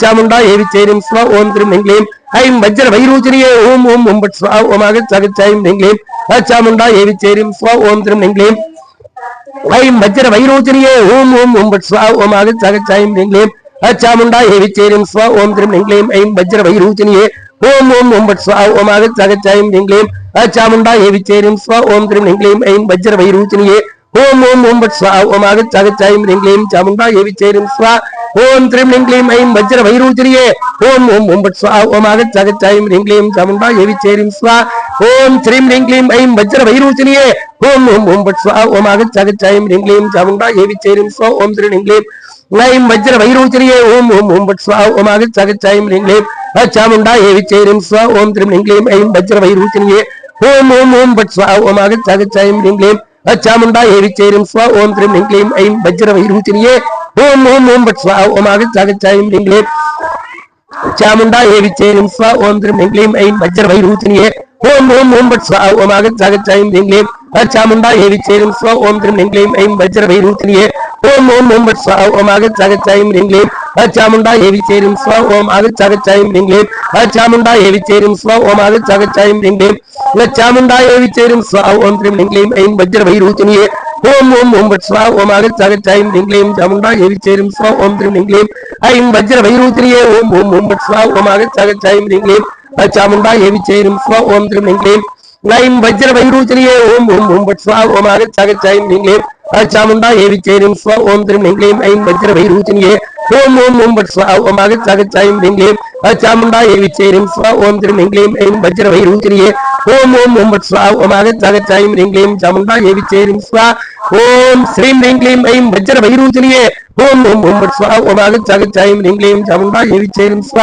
Speaker 1: चामुंडा हे विचेरिम स्वा ओम त्रिम ह्रीं क्लीं ऐं वज्र वैरूचनीये ओम ओम ओम बट स्वा ओम आगच्छ ह्रीं क्लीं चामुंडा हे विचेरिम स्वा ओम त्रिम ह्रीं क्लीं ऐं वज्र वैरूचनीये ओम ओम ओम बट स्वा ओम आगच्छ ह्रीं क्लीं चामुंडा हे विचेरिम स्वा ओम त्रिम ह्रीं क्लीं ऐं वज्र वैरूचनीये ओम ओम ओम बट स्वा ओम आगच्छ ह्रीं क्लीं चामुंडा हे विचेरिम स्वा ओम त्रिम ह्रीं क्लीं ऐं वज्र वैरूचनीये ओम ओम ओम बट स्वा ओम आगच्छ ह्रीं क्लीं चामुंडा हे विचेरिम स्वा ओम त्रिम ह्रीं क्लीं ऐं वज्र वैरूचनीये ओम ओम ओम बट स्वा ओम आगच्छ ह्रीं क्लीं चामुंडा हे विचेरिम स्वा ओम त्रिम ह्रीं क्लीं ऐं वज्र वैरूचनीये ओम ओम ओम बट स्वा ओम आगच्छ ह्रीं क्लीं चामुंडा हे विचेरिम स्वा ओम त्रिम ह्रीं क्लीं ऐं वज्र वैरूचनीये ओम ओम ओम बट स्वा ओम आगच्छ ह्रीं क्लीं चामुंडा हे विचेरिम स्वा ओम त्रिम ह्रीं क्लीं ऐं वज्र वैरूचनीये ओम ओम ओम बट स्वा ओम आगच्छ ह्रीं क्लीं चामुंडा हे विचेरिम स्वा ओम त्रिम ह्रीं क्लीं ऐं वज्र वैरूचनीये ओम ओम ओम बट स्वा ओम आगच्छ ह्रीं क्लीं चामुंडा हे विचेरिम स्वा ओम त्रिम ह्रीं क्लीं ऐं वज्र वैरूचनीये ओम ओम ओम बट स्वा ओम आगच्छ ह्रीं क्लीं चामुंडा हे विचेरिम स्वा ओम त्रिम ह्रीं क्लीं ऐं वज्र वैरूचनीये ओम ओम ओम बट स्वा ओम आगच्छ ह्रीं क्लीं चामुंडा हे विचेरिम स्वा ओम आगच्छ ह्रीं क्लीं चामुंडा हे विचेरिम स्वा ओम आगच्छ ह्रीं क्लीं चामुंडा हे विचेरिम स्वा ओम त्रिम ह्रीं क्लीं ऐं वज्र वैरूचनीये ओम ओम ओम बट स्वा ओम आगच्छ ह्रीं क्लीं चामुंडा हे विचेरिम स्वा ओम त्रिम ह्रीं क्लीं ऐं वज्र वैरूचनीये ओम ओम ओम बट स्वा ओम आगच्छ ह्रीं क्लीं चामुंडा हे विचेरिम स्वा ओम त्रिम ह्रीं क्लीं ऐं वज्र वैरूचनीये ओम ओम ओम बट स्वा ओम आगच्छ ह्रीं क्लीं चामुंडा हे विचेरिम स्वा ओम त्रिम ह्रीं क्लीं ऐं वज्र वैरूचनीये ओम ओम ओम बट स्वा ओम आगच्छ ह्रीं क्लीं चामुंडा हे विचेरिम स्वा ओम त्रिम ह्रीं क्लीं ऐं वज्र वैरूचनीये ओम ओम ओम बट स्वा ओम आगच्छ ह्रीं क्लीं चामुंडा हे विचेरिम स्वा ओम श्रीं ह्रीं क्लीं ऐं वज्र वैरूचनीये ओम ओम ओम बट स्वा ओम आगच्छ ह्रीं क्लीं चामुंडा हे विचेरिम स्वा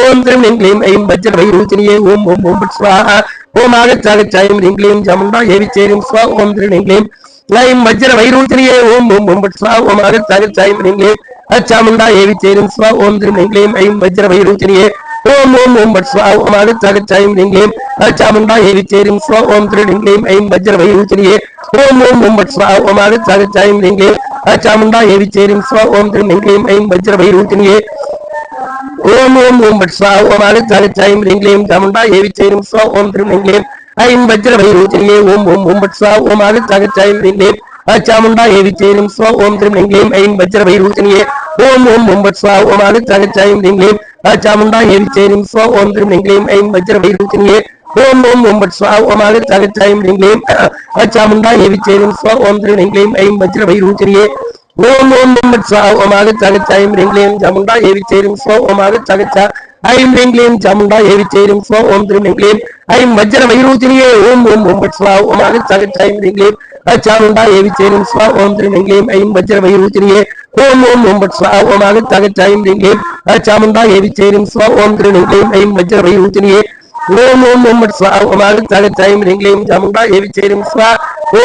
Speaker 1: ओम त्रिम ह्रीं क्लीं ऐं वज्र वैरूचनीये ओम ओम ओम बट स्वा ओम आगच्छ ह्रीं क्लीं चामुंडा हे विचेरिम स्वा ओम त्रिम ह्रीं क्लीं ऐं वज्र वैरूचनीये ओम ओम ओम बट स्वा ओम आगच्छ ह्रीं क्लीं चामुंडा हे विचेरिम स्वा ओम त्रिम ह्रीं क्लीं ऐं वज्र वैरूचनीये ओम ओम ओम बट स्वा ओम आगच्छ ह्रीं क्लीं चामुंडा हे विचेरिम स्वा ओम त्रिम ह्रीं क्लीं ऐं वज्र वैरूचनीये ओम ओम ओम बट स्वा ओम आगच्छ ह्रीं क्लीं चामुंडा हे विचेरिम स्वा ओम त्रिम ह्रीं क्लीं ऐं वज्र वैरूचनीये ओम ओम ओम बट स्वा ओम आगच्छ ह्रीं क्लीं चामुंडा हे विचेरिम स्वा ओम त्रिम ह्रीं क्लीं ऐं वज्र वैरूचनीये ओम ओम ओम बट स्वा ओम आगच्छ ह्रीं क्लीं चामुंडा हे विचेरिम स्वा ओम त्रिम ह्रीं क्लीं ऐं वज्र वैरूचनीये ओम ओम ओम बट स्वा ओम आगच्छ ह्रीं क्लीं चामुंडा हे विचेरिम स्वा ओम त्रिम ह्रीं क्लीं ऐं वज्र वैरूचनीये ओम ओम ओम बट स्वा ओम आगच्छ ह्रीं क्लीं चामुंडा हे विचेरिम स्वा ओम त्रिम ह्रीं क्लीं ऐं वज्र वैरूचनीये ओम ओम ओम बट स्वा ओम आगच्छ ह्रीं क्लीं चामुंडा हे विचेरिम स्वा ओम आगच्छ ह्रीं क्लीं चामुंडा हे विचेरिम स्वा ओम त्रिम ह्रीं क्लीं ऐं वज्र वैरूचनीये ओम ओम ओम बट स्वा ओम आगच्छ ह्रीं क्लीं चामुंडा हे विचेरिम स्वा ओम त्रिम ह्रीं क्लीं ऐं वज्र वैरूचनीये ओम ओम ओम बट स्वा ओम आगच्छ ह्रीं क्लीं चामुंडा हे विचेरिम स्वा ओम त्रिम ह्रीं क्लीं ऐं वज्र वैरूचनीये ओम ओम ओम बट स्वा ओम आगच्छ ह्रीं क्लीं चामुंडा हे विचेरिम स्वा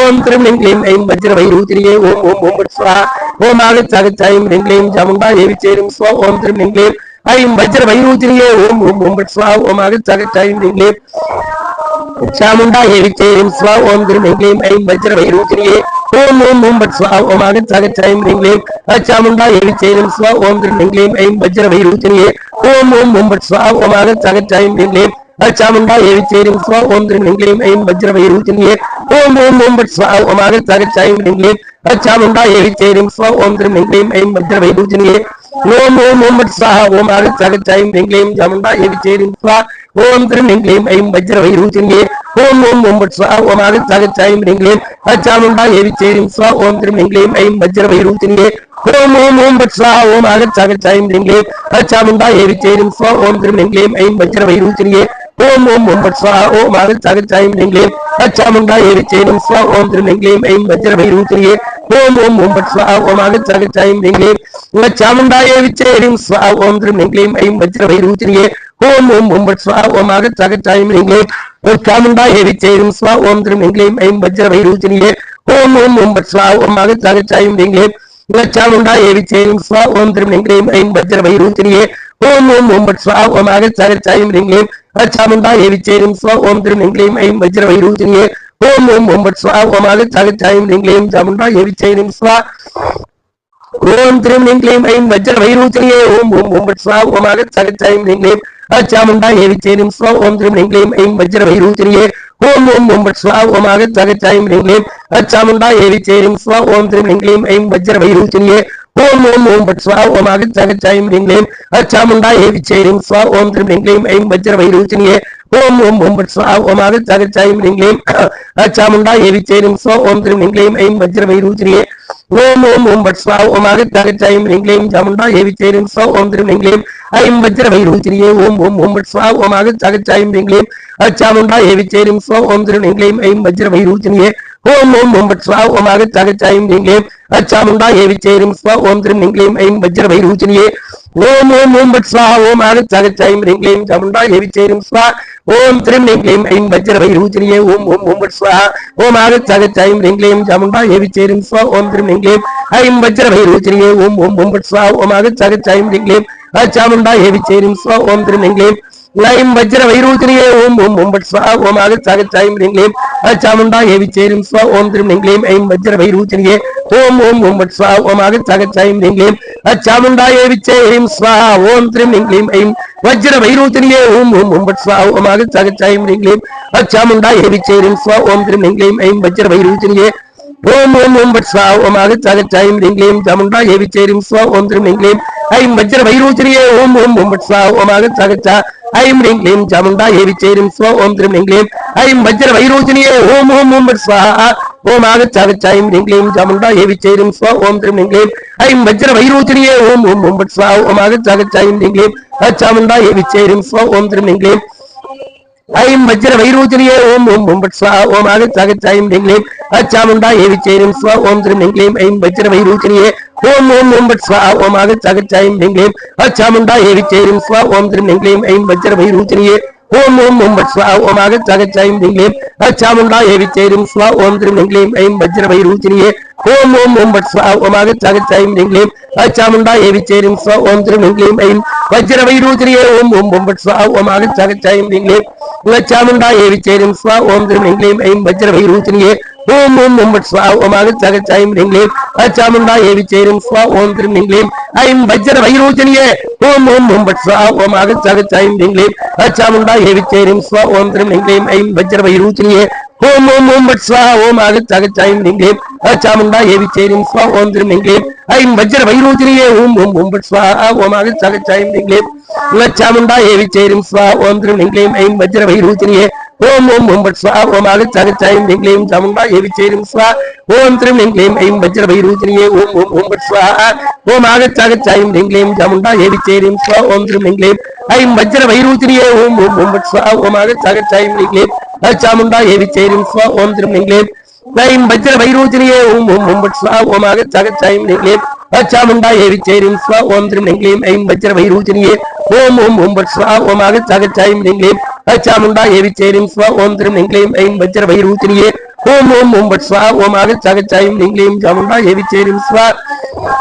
Speaker 1: ओम त्रिम ह्रीं क्लीं ऐं वज्र वैरूचनीये ओम ओम ओम बट स्वा ओम आगच्छ ह्रीं क्लीं चामुंडा हे विचेरिम स्वा ओम त्रिम ह्रीं क्लीं ऐं वज्र वैरूचनीये ओम ओम ओम बट स्वा ओम आगच्छ ह्रीं क्लीं चामुंडा हे विचेरिम स्वा ओम त्रिम ह्रीं क्लीं ऐं वज्र वैरूचनीये ओम ओम ओम बट स्वा ओम आगच्छ ह्रीं क्लीं चामुंडा हे विचेरिम स्वा ओम त्रिम ह्रीं क्लीं ऐं वज्र वैरूचनीये ओम ओम ओम बट स्वा ओम आगच्छ ह्रीं क्लीं चामुंडा हे विचेरिम स्वा ओम त्रिम ह्रीं क्लीं ऐं वज्र वैरूचनीये ओम ओम ओम बट स्वा ओम आगच्छ ह्रीं क्लीं चामुंडा हे विचेरिम स्वा ओम त्रिम ह्रीं क्लीं ऐं वज्र वैरूचनीये ओम ओम ओम बट स्वा ओम आगच्छ ह्रीं क्लीं चामुंडा हे विचेरिम स्वा ஓம் திரும் லிங்க்லீம் ஐம் வஜ்ர வைரூச்சனியே ஓம் ஓம் ஓம் பட் ஸ்வா ஓம் ஆகச்சாகச்சாயம் லிங்க்லீம் அச்சாமுண்டா ஏவி சேரும் ஸ்வா ஓம் திரும் லிங்க்லீம் ஐம் வஜ்ர வைரூச்சனியே ஓம் ஓம் ஓம் பட் ஸ்வா ஓம் ஆகச்சாகச்சாயம் லிங்க்லீம் அச்சாமுண்டா ஏவி சேரும் ஸ்வா ஓம் திரும் லிங்க்லீம் ஐம் வஜ்ர வைரூச்சனியே ஓம் ஓம் ஓம் பட் ஸ்வா ஓம் ஆகச்சாகச்சாயம் லிங்க்லீம் அச்சாமுண்டா ஏவி சேரும் ஸ்வா ஓம் திரும் லிங்க்லீம் ஐம் வஜ்ர வைரூச்சனியே ஓம் ஓம் ஓம் பட் ஸ்வா ஓம் ஆகச்சாகச்சாயம் லிங்க்லீம் அச்சாமுண்டா ஏவி சேரும் ஸ்வா ஓம் திரும் லிங்க்லீம் ஐம் வஜ்ர வைரூச்சனியே ஓம் ஓம் ஓம் பட் ஸ்வா ஓம் ஆகச்சாகச்சாயம் லிங்க்லீம் அச்சாமுண்டா ஏவி சேரும் ஸ்வா ஓம் திரும் லிங்க்லீம் ஐம் வஜ்ர வைரூச்சனியே ஓம் ஓம் ஓம் பட் ஸ்வா ஓம் ஆகச்சாகச்சாயம் லிங்க்லீம் அச்சாமுண்டா ஏவி சேரும் ஸ்வா ஓம் திரும் லிங்க்லீம் ஐம் வஜ்ர வைரூச்சனியே ஓம் ஓம் ஓம் பட் ஸ்வா ஓம் ஆகச்சாகச்சாயம் லிங்க்லீம் அச்சாமுண்டா ஏவி சேரும் ஸ்வா ஓம் திரும் லிங்க்லீம் ஐம் வஜ்ர வைரூச்சனியே ஓம் ஓம் ஓம் பட் ஸ்வா ஓம் ஆகச்சாகச்சாயம் லிங்க்லீம் சாமுண்டா ஏவி சேரும் ஸ்வா ஓம் திரும் லிங்க்லீம் ஐம் வஜ்ர வைரூச்சனியே ஓம் ஓம் ஓம் பட் ஸ்வா ஓம் ஆகச்சாகச்சாயம் லிங்க்லீம் அச்சாமுண்டா ஏவி சேரும் ஸ்வா ஓம் திரும் லிங்க்லீம் ஐம் வஜ்ர வைரூச்சனியே ஓம் ஓம் ஓம் பட் ஸ்வா ஓம் ஆகச்சாகச்சாயம் லிங்க்லீம் அச்சாமுண்டா ஏவி சேரும் ஸ்வா ஓம் திரும் லிங்க்லீம் ஐம் வஜ்ர வைரூச்சனியே ஓம் ஓம் ஓம் பட் ஸ்வா ஓம் ஆகச்சாகச்சாயம் லிங்க்லீம் அச்சாமுண்டா ஏவி சேரும் ஸ்வா ஓம் திரும் லிங்க்லீம் ஐம் வஜ்ர வைரூச்சனியே ஓம் ஓம் ஓம் பட் ஸ்வா ஓம் ஆகச்சாகச்சாயம் லிங்க்லீம் அச்சாமுண்டா ஏவி சேரும் ஸ்வா ஓம் திரும் லிங்க்லீம் ஐம் வஜ்ர வைரூச்சனியே ஓம் ஓம் ஓம் பட் ஸ்வா ஓம் ஆகச்சாகச்சாயம் லிங்க்லீம் சாமுண்டா ஏவி சேரும் ஸ்வா ஓம் திரும் லிங்க்லீம் ஐம் வஜ்ர வைரூச்சனியே ஓம் ஓம் ஓம் பட் ஸ்வா ஓம் ஆகச்சாகச்சாயம் லிங்க்லீம் அச்சாமுண்டா ஏவி சேரும் ஸ்வா ஓம் திரும் லிங்க்லீம் ஐம் வஜ்ர வைரூச்சனியே ஓம் ஓம் ஓம் பட் ஸ்வா ஓம் ஆகச்சாகச்சாயம் லிங்க்லீம் அச்சாமுண்டா ஏவி சேரும் ஸ்வா ஓம் திரும் லிங்க்லீம் ஐம் வஜ்ர வைரூச்சனியே ஓம் ஓம் ஓம் பட் ஸ்வா ஓம் ஆகச்சாகச்சாயம் லிங்க்லீம் சாமுண்டா ஏவி சேரும் ஸ்வா ஓம் திரும் லிங்க்லீம் ஐம் வஜ்ர வைரூச்சனியே ஓம் ஓம் ஓம் பட் ஸ்வா ஓம் ஆகச்சாகச்சாயம் லிங்க்லீம் சாமுண்டா ஏவி சேரும் ஸ்வா ஓம் திரும் லிங்க்லீம் ஐம் வஜ்ர வைரூச்சனியே ஓம் ஓம் ஓம் பட் ஸ்வா ஓம் ஆகச்சாகச்சாயம் லிங்க்லீம் அச்சாமுண்டா ஏவி சேரும் ஸ்வா ஓம் திரும் லிங்க்லீம் ஐம் வஜ்ர வைரூச்சனியே ஓம் ஓம் ஓம் பட் ஸ்வா ஓம் ஆகச்சாகச்சாயம் லிங்க்லீம் அச்சாமுண்டா ஏவி சேரும் ஸ்வா ஓம் திரும் லிங்க்லீம் ஐம் வஜ்ர வைரூச்சனியே ஓம் ஓம் ஓம் பட் ஸ்வா ஓம் ஆகச்சாகச்சாயம் லிங்க்லீம் அச்சாமுண்டா ஏவி சேரும் ஸ்வா ஓம் திரும் லிங்க்லீம் ஐம் வஜ்ர வைரூச்சனியே ஓம் ஓம் ஓம் பட் ஸ்வா ஓம் ஆகச்சாகச்சாயம் லிங்க்லீம் அச்சாமுண்டா ஏவி சேரும் ஸ்வா ஓம் திரும் லிங்க்லீம் ஐம் வஜ்ர வைரூச்சனியே ஓம் ஓம் ஓம் பட் ஸ்வா ஓம் ஆகச்சாகச்சாயம் லிங்க்லீம் சாமுண்டா ஏவி சேரும் ஸ்வா ஓம் திரும் லிங்க்லீம் ஐம் வஜ்ர வைரூச்சனியே ஓம் ஓம் ஓம் பட் ஸ்வா ஓம் ஆகச்சாகச்சாயம் லிங்க்லீம் சாமுண்டா ஏவி சேரும் ஸ்வா ஓம் திரும் லிங்க்லீம் ஐம் வஜ்ர வைரூச்சனியே ஓம் ஓம் ஓம் பட் ஸ்வா ஓம் ஆகச்சாகச்சாயம் லிங்க்லீம் சாமுண்டா ஏவி சேரும் ஸ்வா ஓம் திரும் லிங்க்லீம் ஐம் வஜ்ர வைரூச்சனியே ஓம் ஓம் ஓம் பட் ஸ்வா ஓம் ஆகச்சாகச்சாயம் லிங்க்லீம் அச்சாமுண்டா ஏவி சேரும் ஸ்வா ஓம் திரும் லிங்க்லீம் ஐம் வஜ்ர வைரூச்சனியே ஓம் ஓம் ஓம் பட் ஸ்வா ஓம் ஆகச்சாகச்சாயம் லிங்க்லீம் அச்சாமுண்டா ஏவி சேரும் ஸ்வா ஓம் திரும் லிங்க்லீம் ஐம் வஜ்ர வைரூச்சனியே ஓம் ஓம் ஓம் பட் ஸ்வா ஓம் ஆகச்சாகச்சாயம் லிங்க்லீம் அச்சாமுண்டா ஏவி சேரும் ஸ்வா ஓம் திரும் லிங்க்லீம் ஐம் வஜ்ர வைரூச்சனியே ஓம் ஓம் ஓம் பட் ஸ்வா ஓம் ஆகச்சாகச்சாயம் லிங்க்லீம் அச்சாமுண்டா ஏவி சேரும் ஸ்வா ஓம் திரும் லிங்க்லீம் ஐம் வஜ்ர வைரூச்சனியே ஓம் ஓம் ஓம் பட் ஸ்வா ஓம் ஆகச்சாகச்சாயம் லிங்க்லீம் அச்சாமுண்டா ஏவி சேரும் ஸ்வா ஓம் திரும் லிங்க்லீம் ஐம் வஜ்ர வைரூச்சனியே ஓம் ஓம் ஓம் பட் ஸ்வா ஓம் ஆகச்சாகச்சாயம் லிங்க்லீம் அச்சாமுண்டா ஏவி சேரும் ஸ்வா ஓம் திரும் லிங்க்லீம் ஐம் வஜ்ர வைரூச்சனியே ஓம் ஓம் ஓம் பட் ஸ்வா ஓம் ஆகச்சாகச்சாயம் லிங்க்லீம் அச்சாமுண்டா ஏவி சேரும் ஸ்வா ஓம் திரும் லிங்க்லீம் ஐம் வஜ்ர வைரூச்சனியே ஓம் ஓம் ஓம் பட் ஸ்வா ஓம் ஆகச்சாகச்சாயம் லிங்க்லீம் அச்சாமுண்டா ஏவி சேரும் ஸ்வா ஓம் திரும் லிங்க்லீம் ஐம் வஜ்ர வைரூச்சனியே ஓம் ஓம் ஓம் பட் ஸ்வா ஓம் ஆகச்சாகச்சாயம் லிங்க்லீம் அச்சாமுண்டா ஏவி சேரும் ஸ்வா ஓம் திரும் லிங்க்லீம் ஐம் வஜ்ர வைரூச்சனியே ஓம் ஓம் ஓம் பட் ஸ்வா ஓம் ஆகச்சாகச்சாயம் லிங்க்லீம் அச்சாமுண்டா ஏவி சேரும் ஸ்வா ஓம் திரும் லிங்க்லீம் ஐம் வஜ்ர வைரூச்சனியே ஓம் ஓம் ஓம் பட் ஸ்வா ஓம் ஆகச்சாகச்சாயம் லிங்க்லீம் சாமுண்டா ஏவி சேரும் ஸ்வா ஓம் திரும் லிங்க்லீம் ஐம் வஜ்ர வைரூச்சனியே ஓம் ஓம் ஓம் பட் ஸ்வா ஓம் ஆகச்சாகச்சாயம் லிங்க்லீம் சாமுண்டா ஏவி சேரும் ஸ்வா ஓம் திரும் லிங்க்லீம் ஐம் வஜ்ர வைரூச்சனியே ஓம் ஓம் ஓம் பட் ஸ்வா ஓம் ஆகச்சாகச்சாயம் லிங்க்லீம் அச்சாமுண்டா ஏவி சேரும் ஸ்வா ஓம் திரும் லிங்க்லீம் ஐம் வஜ்ர வைரூச்சனியே ஓம் ஓம் ஓம் பட் ஸ்வா ஓம் ஆகச்சாகச்சாயம் லிங்க்லீம் அச்சாமுண்டா ஏவி சேரும் ஸ்வா ஓம் திரும் லிங்க்லீம் ஐம் வஜ்ர வைரூச்சனியே ஓம் ஓம் ஓம் பட் ஸ்வா ஓம் ஆகச்சாகச்சாயம் லிங்க்லீம் அச்சாமுண்டா ஏவி சேரும் ஸ்வா ஓம் திரும் லிங்க்லீம் ஐம் வஜ்ர வைரூச்சனியே ஓம் ஓம் ஓம் பட் ஸ்வா ஓம் ஆகச்சாகச்சாயம் லிங்க்லீம் சாமுண்டா ஏவி சேரும் ஸ்வா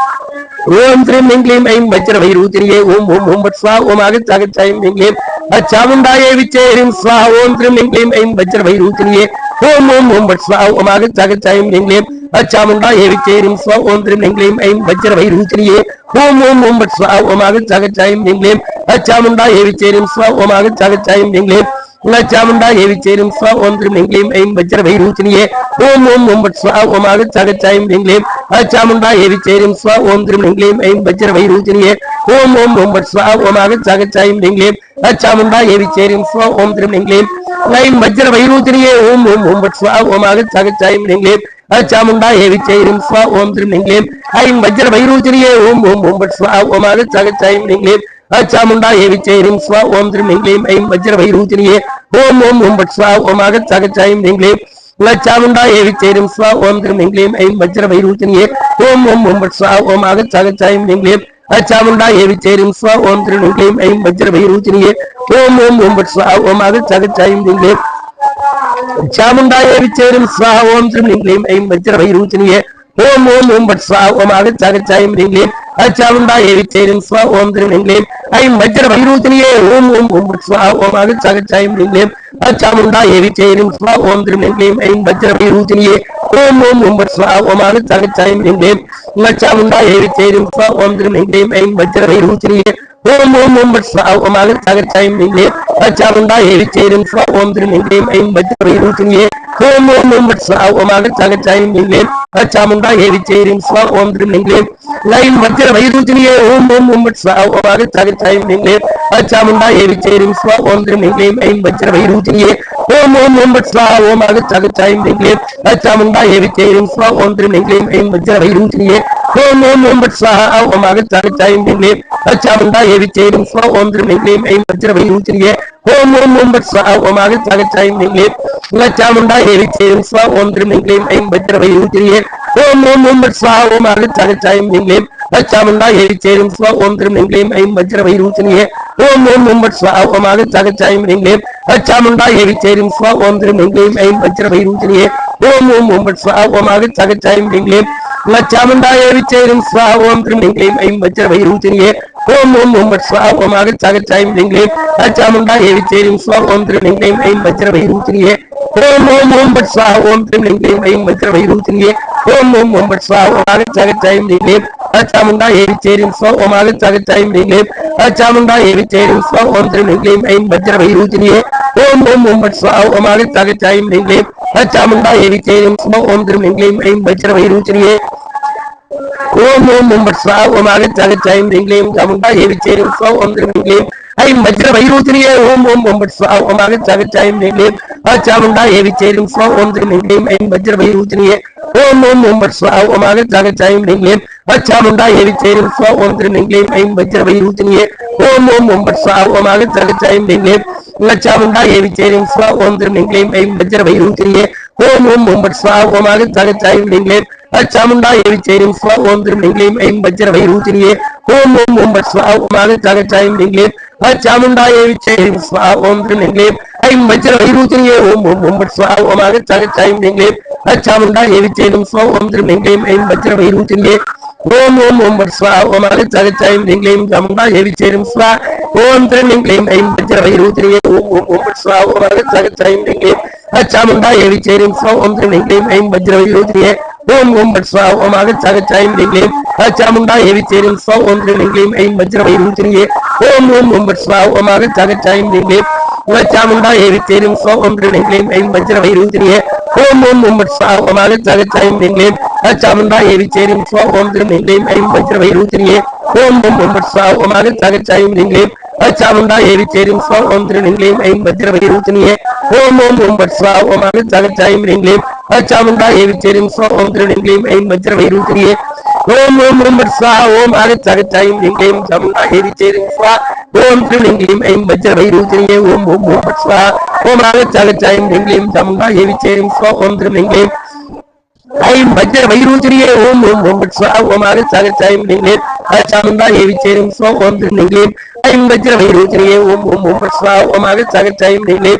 Speaker 1: ஓம் திரும் லிங்க்லீம் ஐம் வஜ்ர வைரூச்சனியே ஓம் ஓம் ஓம் பட் ஸ்வா ஓம் ஆகச்சாகச்சாயம் லிங்க்லீம் அச்சாமுண்டா ஏவி சேரும் ஸ்வா ஓம் திரும் லிங்க்லீம் ஐம் வஜ்ர வைரூச்சனியே ஓம் ஓம் ஓம் பட் ஸ்வா ஓம் ஆகச்சாகச்சாயம் லிங்க்லீம் அச்சாமுண்டா ஏவி சேரும் ஸ்வா ஓம் திரும் லிங்க்லீம் ஐம் வஜ்ர வைரூச்சனியே ஓம் ஓம் ஓம் பட் ஸ்வா ஓம் ஆகச்சாகச்சாயம் லிங்க்லீம் அச்சாமுண்டா ஏவி சேரும் ஸ்வா ஓம் ஆகச்சாகச்சாயம் லிங்க்லீம் चामुंडा हे विचेरिम स्वा ओम त्रिम ह्रीं क्लीं ऐं वज्र वैरूचनीये ओम ओम ओम बट स्वा ओम आगच्छागच्छायं ह्रीं क्लीं चामुंडा हे विचेरिम स्वा ओम त्रिम ह्रीं क्लीं ऐं वज्र वैरूचनीये ओम ओम ओम बट स्वा ओम आगच्छागच्छायं ह्रीं क्लीं चामुंडा हे विचेरिम स्वा ओम त्रिम ह्रीं क्लीं ऐं वज्र वैरूचनीये ओम ओम ओम बट स्वा ओम आगच्छागच्छायं ह्रीं क्लीं चामुंडा हे विचेरिम स्वा ओम त्रिम ह्रीं क्लीं ऐं वज्र वैरूचनीये ओम ओम ओम बट स्वा ओम आगच्छागच्छायं ह्रीं क्लीं चामुंडा हे विचेरिम स्वा ओम त्रिम ह्रीं क्लीं ऐं वज्र वैरूचनीये ओम ओम ओम बट स्वा ओम आगच्छागच्छायं ह्रीं क्लीं चामुंडा हे विचेरिम स्वा ओम त्रिम ह्रीं क्लीं ऐं वज्र वैरूचनीये ओम ओम ओम बट स्वा ओम आगच्छागच्छायं ह्रीं क्लीं चामुंडा हे विचेरिम स्वा ओम त्रिम ह्रीं क्लीं ऐं वज्र वैरूचनीये ओम ओम ओम बट स्वा ओम आगच्छागच्छायं ह्रीं क्लीं चामुंडा हे विचेरिम स्वा ओम त्रिम ह्रीं क्लीं ऐं वज्र वैरूचनीये ओम ओम ओम बट स्वा ओम आगच्छागच्छायं ह्रीं क्लीं चामुंडा हे विचेरिम स्वा ओम त्रिम ह्रीं क्लीं ऐं वज्र वैरूचनीये ओम ओम ओम बट स्वा ओम आगच्छागच्छायं ह्रीं क्लीं चामुंडा हे विचेरिम स्वा ओम त्रिम ह्रीं क्लीं ऐं वज्र वैरूचनीये ओम ओम ओम बट स्वा ओम आगच्छागच्छायं ह्रीं क्लीं चामुंडा हे विचेरिम स्वा ओम त्रिम ह्रीं क्लीं ऐं वज्र वैरूचनीये ओम ओम ओम बट स्वा ओम आगच्छागच्छायं ह्रीं क्लीं चामुंडा हे विचेरिम स्वा ओम त्रिम ह्रीं क्लीं ऐं वज्र वैरूचनीये ओम ओम ओम बट स्वा ओम आगच्छागच्छायं ह्रीं क्लीं चामुंडा हे विचेरिम स्वा ओम त्रिम ह्रीं क्लीं ऐं वज्र वैरूचनीये ओम ओम ओम बट स्वा ओम आगच्छागच्छायं ह्रीं क्लीं चामुंडा हे विचेरिम स्वा ओम त्रिम ह्रीं क्लीं ऐं वज्र वैरूचनीये ओम ओम ओम बट स्वा ओम आगच्छागच्छायं ह्रीं क्लीं चामुंडा हे विचेरिम स्वा ओम त्रिम ह्रीं क्लीं ऐं वज्र वैरूचनीये ओम ओम ओम बट स्वा ओम आगच्छागच्छायं ह्रीं क्लीं चामुंडा हे विचेरिम स्वा ओम त्रिम ह्रीं क्लीं ऐं वज्र वैरूचनीये ओम ओम ओम बट स्वा ओम आगच्छागच्छायं ह्रीं क्लीं चामुंडा हे विचेरिम स्वा ओम त्रिम ह्रीं क्लीं ऐं वज्र वैरूचनीये ओम ओम ओम बट स्वा ओम आगच्छागच्छायं ह्रीं क्लीं चामुंडा हे विचेरिम स्वा ओम त्रिम ह्रीं क्लीं ऐं वज्र वैरूचनीये ओम ओम ओम बट स्वा ओम आगच्छागच्छायं ह्रीं क्लीं चामुंडा हे विचेरिम स्वा ओम त्रिम ह्रीं क्लीं ऐं वज्र वैरूचनीये ओम ओम ओम बट स्वा ओम आगच्छागच्छायं ह्रीं क्लीं चामुंडा हे विचेरिम स्वा ओम त्रिम ह्रीं क्लीं ऐं वज्र वैरूचनीये ओम ओम ओम बट स्वा ओम आगच्छागच्छायं ह्रीं क्लीं चामुंडा हे विचेरिम स्वा ओम त्रिम ह्रीं क्लीं ऐं वज्र वैरूचनीये ओम ओम ओम बट स्वा ओम त्रिम ह्रीं क्लीं ऐं वज्र वैरूचनीये ओम ओम ओम बट स्वा ओम आगच्छागच्छायं ह्रीं क्लीं चामुंडा हे विचेरिम स्वा ओम आगच्छागच्छायं ह्रीं क्लीं चामुंडा हे विचेरिम स्वा ओम त्रिम ह्रीं क्लीं ऐं वज्र वैरूचनीये ओम ओम ओम बट स्वा ओम आगच्छागच्छायं ह्रीं क्लीं चामुंडा हे विचेरिम स्वा ओम त्रिम ह्रीं क्लीं ऐं वज्र वैरूचनीये ओम ओम ओम बट स्वा ओम आगच्छागच्छायं ह्रीं क्लीं चामुंडा हे विचेरिम स्वा ओम त्रिम ह्रीं क्लीं ऐं वज्र वैरूचनीये ओम ओम ओम बट स्वा ओम आगच्छागच्छायं ह्रीं क्लीं चामुंडा हे विचेरिम स्वा ओम त्रिम ह्रीं क्लीं ऐं वज्र वैरूचनीये ओम ओम ओम बट स्वा ओम आगच्छागच्छायं ह्रीं क्लीं चामुंडा हे विचेरिम स्वा ओम त्रिम ह्रीं क्लीं ऐं वज्र वैरूचनीये ओम ओम ओम बट स्वा ओम आगच्छागच्छायं ह्रीं क्लीं चामुंडा हे विचेरिम स्वा ओम त्रिम ह्रीं क्लीं ऐं वज्र वैरूचनीये ओम ओम ओम बट स्वा ओम आगच्छागच्छायं ह्रीं क्लीं चामुंडा हे विचेरिम स्वा ओम त्रिम ह्रीं क्लीं ऐं वज्र वैरूचनीये ओम ओम ओम बट स्वा ओम आगच्छागच्छायं ह्रीं क्लीं चामुंडा हे विचेरिम स्वा ओम त्रिम ह्रीं क्लीं ऐं वज्र वैरूचनीये ओम ओम ओम बट स्वा ओम आगच्छागच्छायं ह्रीं क्लीं चामुंडा हे विचेरिम स्वा ओम त्रिम ह्रीं क्लीं ऐं वज्र वैरूचनीये ओम ओम ओम बट स्वा ओम आगच्छागच्छायं ह्रीं क्लीं चामुंडा हे विचेरिम स्वा ओम त्रिम ह्रीं क्लीं ऐं वज्र वैरूचनीये ओम ओम ओम बट स्वा ओम आगच्छागच्छायं ह्रीं क्लीं चामुंडा हे विचेरिम स्वा ओम त्रिम ह्रीं क्लीं ऐं वज्र वैरूचनीये ओम ओम बट स्वा ओम आगच्छागच्छायं ह्रीं क्लीं चामुंडा हे विचेरिम स्वा ओम त्रिम ह्रीं क्लीं ऐं वज्र वैरूचनीये ओम ओम ओम बट स्वा ओम आगच्छागच्छायं ह्रीं क्लीं चामुंडा हे विचेरिम स्वा ओम त्रिम ह्रीं क्लीं ऐं वज्र वैरूचनीये ओम ओम ओम बट स्वा ओम आगच्छागच्छायं ह्रीं क्लीं चामुंडा हे विचेरिम स्वा ओम त्रिम ह्रीं क्लीं ऐं वज्र वैरूचनीये ओम ओम ओम बट स्वा ओम आगच्छागच्छायं ह्रीं क्लीं चामुंडा हे विचेरिम स्वा ओम त्रिम ह्रीं क्लीं ऐं वज्र वैरूचनीये ओम ओम ओम बट स्वा ओम आगच्छागच्छायं ह्रीं क्लीं चामुंडा हे विचेरिम स्वा ओम त्रिम ह्रीं क्लीं ऐं वज्र वैरूचनीये ओम ओम ओम बट स्वा ओम आगच्छागच्छायं ह्रीं क्लीं चामुंडा हे विचेरिम स्वा ओम त्रिम ह्रीं क्लीं ऐं वज्र वैरूचनीये ओम ओम ओम बट स्वा ओम आगच्छागच्छायं ह्रीं क्लीं चामुंडा हे विचेरिम स्वा ओम त्रिम ह्रीं क्लीं ऐं वज्र वैरूचनीये ओम ओम ओम बट स्वा ओम आगच्छागच्छायं ह्रीं क्लीं चामुंडा हे विचेरिम स्वा ओम त्रिम ह्रीं क्लीं ऐं वज्र वैरूचनीये ओम ओम ओम बट स्वा ओम आगच्छागच्छायं ह्रीं क्लीं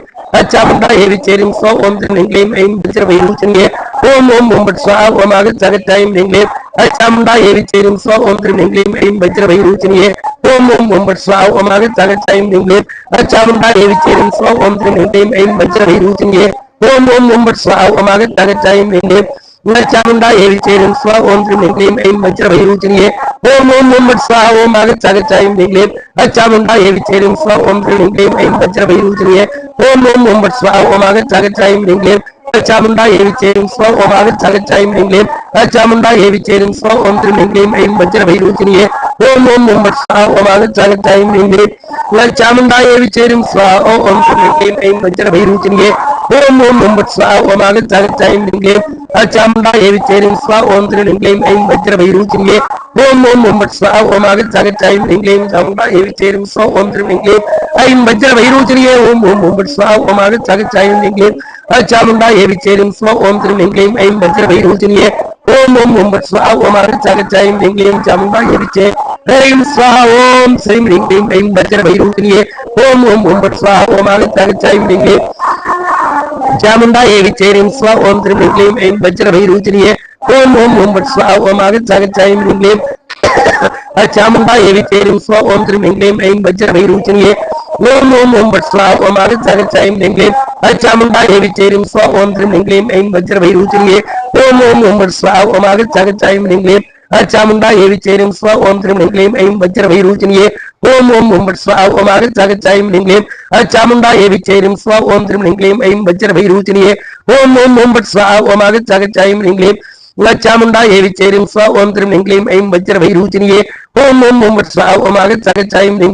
Speaker 1: चामुंडा हे विचेरिम स्वा ओम त्रिम ह्रीं क्लीं ऐं वज्र वैरूचनीये ओम ओम ओम बट स्वा ओम आगच्छागच्छायं ह्रीं क्लीं चामुंडा हे विचेरिम स्वा ओम त्रिम ह्रीं क्लीं ऐं वज्र वैरूचनीये ओम ओम ओम बट स्वा ओम आगच्छागच्छायं ह्रीं क्लीं चामुंडा हे विचेरिम स्वा ओम त्रिम ह्रीं क्लीं ऐं वज्र वैरूचनीये ओम ओम ओम बट स्वा ओम आगच्छागच्छायं ह्रीं क्लीं चामुंडा हे विचेरिं स्वा ओम श्रीं ह्रीं क्लीं ऐं वज्रभैरूचनिये ओम ओम ओम भट स्वाहा ओम आगच्छ ऐं ह्रीं क्लीं चामुंडा हे विचेरिं स्वा ओम श्रीं ह्रीं क्लीं ऐं वज्रभैरूचनिये ओम ओम ओम भट स्वाहा ओम आगच्छ ऐं ह्रीं क्लीं चामुंडा हे विचेरिं स्वा ओम आगच्छ ऐं ह्रीं क्लीं चामुंडा हे विचेरिं स्वा ओम श्रीं ह्रीं क्लीं ऐं वज्रभैरूचनिये ओम ओम ओम भट स्वाहा ओम आगच्छ ऐं ह्रीं क्लीं चामुंडा हे विचेरिं स्वाहा ओम श्रीं ह्रीं क्लीं ऐं वज्रभैरूचनिये ओम ओम ओम भट स्वाहा ओम आगच्छ ऐं ह्रीं क्लीं चामुंडा हे विचेरिं स्वा ओम श्रीं ह्रीं क्लीं ऐं वज्रभैरूचनिये ओम ओम ओम भट स्वाहा ओम आगच्छ ऐं ह्रीं क्लीं चामुंडा हे विचेरिं स्वा ओम श्रीं ह्रीं क्लीं ऐं वज्रभैरूचनिये ओम ओम ओम भट स्वाहा ओम आगच्छ ऐं ह्रीं क्लीं चामुंडा हे विचेरिं स्वा ओम श्रीं ह्रीं क्लीं ऐं वज्रभैरूचनिये ओम ओम ओम भट स्वाहा ओम आगच्छ ऐं ह्रीं क्लीं चामुंडा हे विचेरिं स्वाहा ओम श्रीं ह्रीं क्लीं ऐं वज्रभैरूचनिये ओम ओम ओम भट स्वाहा ओम आगच्छ ऐं ह्रीं क्लीं चामुंडा हे विचेरिं स्वा ओम श्रीं ह्रीं क्लीं ऐं वज्रभैरूचनिये ओम ओम ओम भट स्वाहा ओम आगच्छ ऐं ह्रीं क्लीं चामुंडा हे विचेरिं स्वा ओम श्रीं ह्रीं क्लीं ऐं वज्रभैरूचनिये ओम ओम ओम भट स्वाहा ओम आगच्छ ऐं ह्रीं क्लीं चामुंडा हे विचेरिं स्वा ओम श्रीं ह्रीं क्लीं ऐं वज्रभैरूचनिये ओम ओम ओम भट स्वाहा ओम आगच्छ ऐं ह्रीं क्लीं चामुंडा हे विचेरिं स्वा ओम श्रीं ह्रीं क्लीं ऐं वज्रभैरूचनिये ओम ओम ओम भट स्वाहा ओम आगच्छ ऐं ह्रीं क्लीं चामुंडा हे विचेरिं स्वा ओम श्रीं ह्रीं क्लीं ऐं वज्रभैरूचनिये ओम ओम ओम भट स्वाहा ओम आगच्छ ऐं ह्रीं क्लीं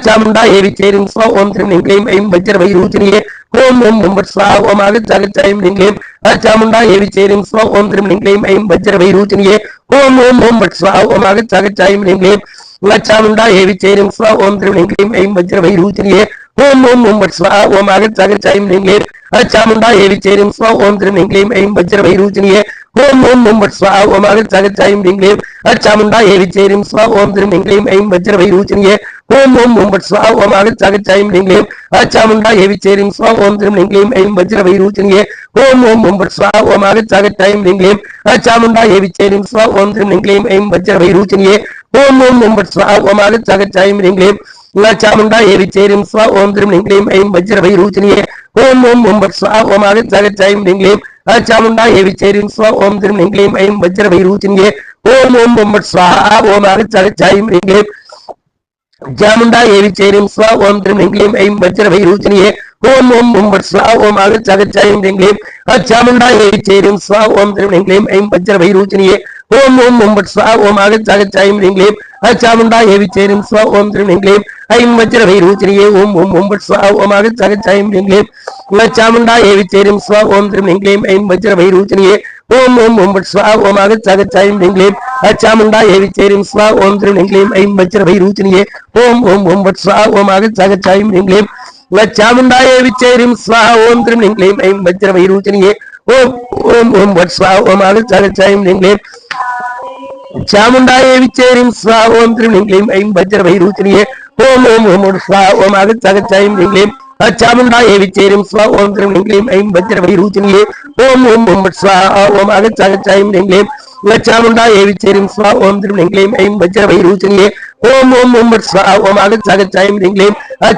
Speaker 1: चामुंडा हे विचेरिं स्वा ओम श्रीं ह्रीं क्लीं ऐं वज्रभैरूचनिये ओम ओम ओम भट स्वाहा ओम आगच्छ ऐं ह्रीं क्लीं चामुंडा हे विचेरिं स्वा ओम श्रीं ह्रीं क्लीं ऐं वज्रभैरूचनिये ओम ओम ओम भट स्वाहा ओम आगच्छ ऐं ह्रीं क्लीं चामुंडा हे विचेरिं स्वा ओम श्रीं ह्रीं क्लीं ऐं वज्रभैरूचनिये ओम ओम ओम भट स्वाहा ओम आगच्छ ऐं ह्रीं क्लीं चामुंडा हे विचेरिं स्वा ओम श्रीं ह्रीं क्लीं ऐं वज्रभैरूचनिये ओम ओम ओम भट स्वाहा ओम आगच्छ ऐं ह्रीं क्लीं चामुंडा हे विचेरिं स्वा ओम श्रीं ह्रीं क्लीं ऐं वज्रभैरूचनिये ओम ओम ओम भट स्वाहा ओम आगच्छ ऐं ह्रीं क्लीं चामुंडा हे विचेरिं स्वा ओम श्रीं ह्रीं क्लीं ऐं वज्रभैरूचनिये ओम ओम ओम भट स्वाहा ओम आगच्छ ऐं ह्रीं क्लीं चामुंडा हे विचेरिं स्वा ओम श्रीं ह्रीं क्लीं ऐं वज्रभैरूचनिये ओम ओम ओम भट स्वाहा ओम आगच्छ ऐं ह्रीं क्लीं चामुंडा हे विचेरिं स्वा ओम श्रीं ह्रीं क्लीं ऐं वज्रभैरूचनिये ओम ओम ओम भट स्वाहा ओम आगच्छ ऐं ह्रीं क्लीं चामुंडा हे विचेरिं स्वा ओम श्रीं ह्रीं क्लीं ऐं वज्रभैरूचनिये ओम ओम ओम भट स्वाहा ओम आगच्छ ऐं ह्रीं क्लीं चामुंडा हे विचेरिं स्वा ओम श्रीं ह्रीं क्लीं ऐं वज्रभैरूचनिये ओम ओम ओम भट स्वाहा ओम आगच्छ ऐं ह्रीं क्लीं चामुंडा हे विचेरिं स्वा ओम श्रीं ह्रीं क्लीं ऐं वज्रभैरूचनिये ओम ओम ओम भट स्वाहा ओम आगच्छ ऐं ह्रीं क्लीं चामुंडा हे विचेरिं स्वा ओम श्रीं ह्रीं क्लीं ऐं वज्रभैरूचनिये ओम ओम ओम भट स्वाहा ओम आगच्छ ऐं ह्रीं क्लीं चामुंडा हे विचेरिं स्वा ओम श्रीं ह्रीं क्लीं ऐं वज्रभैरूचनिये ओम ओम ओम भट स्वाहा ओम आगच्छ ऐं ह्रीं क्लीं चामुंडा हे विचेरिं स्वा ओम श्रीं ह्रीं क्लीं ऐं वज्रभैरूचनिये ओम ओम ओम भट स्वाहा ओम आगच्छ ऐं ह्रीं क्लीं चामुंडा हे विचेरिं स्वा ओम श्रीं ह्रीं क्लीं ऐं वज्रभैरूचनिये ओम ओम ओम भट स्वाहा ओम आगच्छ ऐं ह्रीं क्लीं चामुंडा हे विचेरिं स्वा ओम श्रीं ह्रीं क्लीं ऐं वज्रभैरूचनिये ओम ओम ओम भट स्वाहा ओम आगच्छ ऐं ह्रीं क्लीं चामुंडा हे विचेरिं स्वा ओम श्रीं ह्रीं क्लीं ऐं वज्रभैरूचनिये ओम ओम ओम भट स्वाहा ओम आगच्छ ऐं ह्रीं क्लीं चामुंडा हे विचेरिं स्वा ओम श्रीं ह्रीं क्लीं ऐं वज्रभैरूचनिये ओम ओम ओम भट स्वाहा ओम आगच्छ ऐं ह्रीं क्लीं चामुंडा हे विचेरिं स्वा ओम श्रीं ह्रीं क्लीं ऐं वज्रभैरूचनिये ओम ओम ओम भट स्वाहा ओम आगच्छ ऐं ह्रीं क्लीं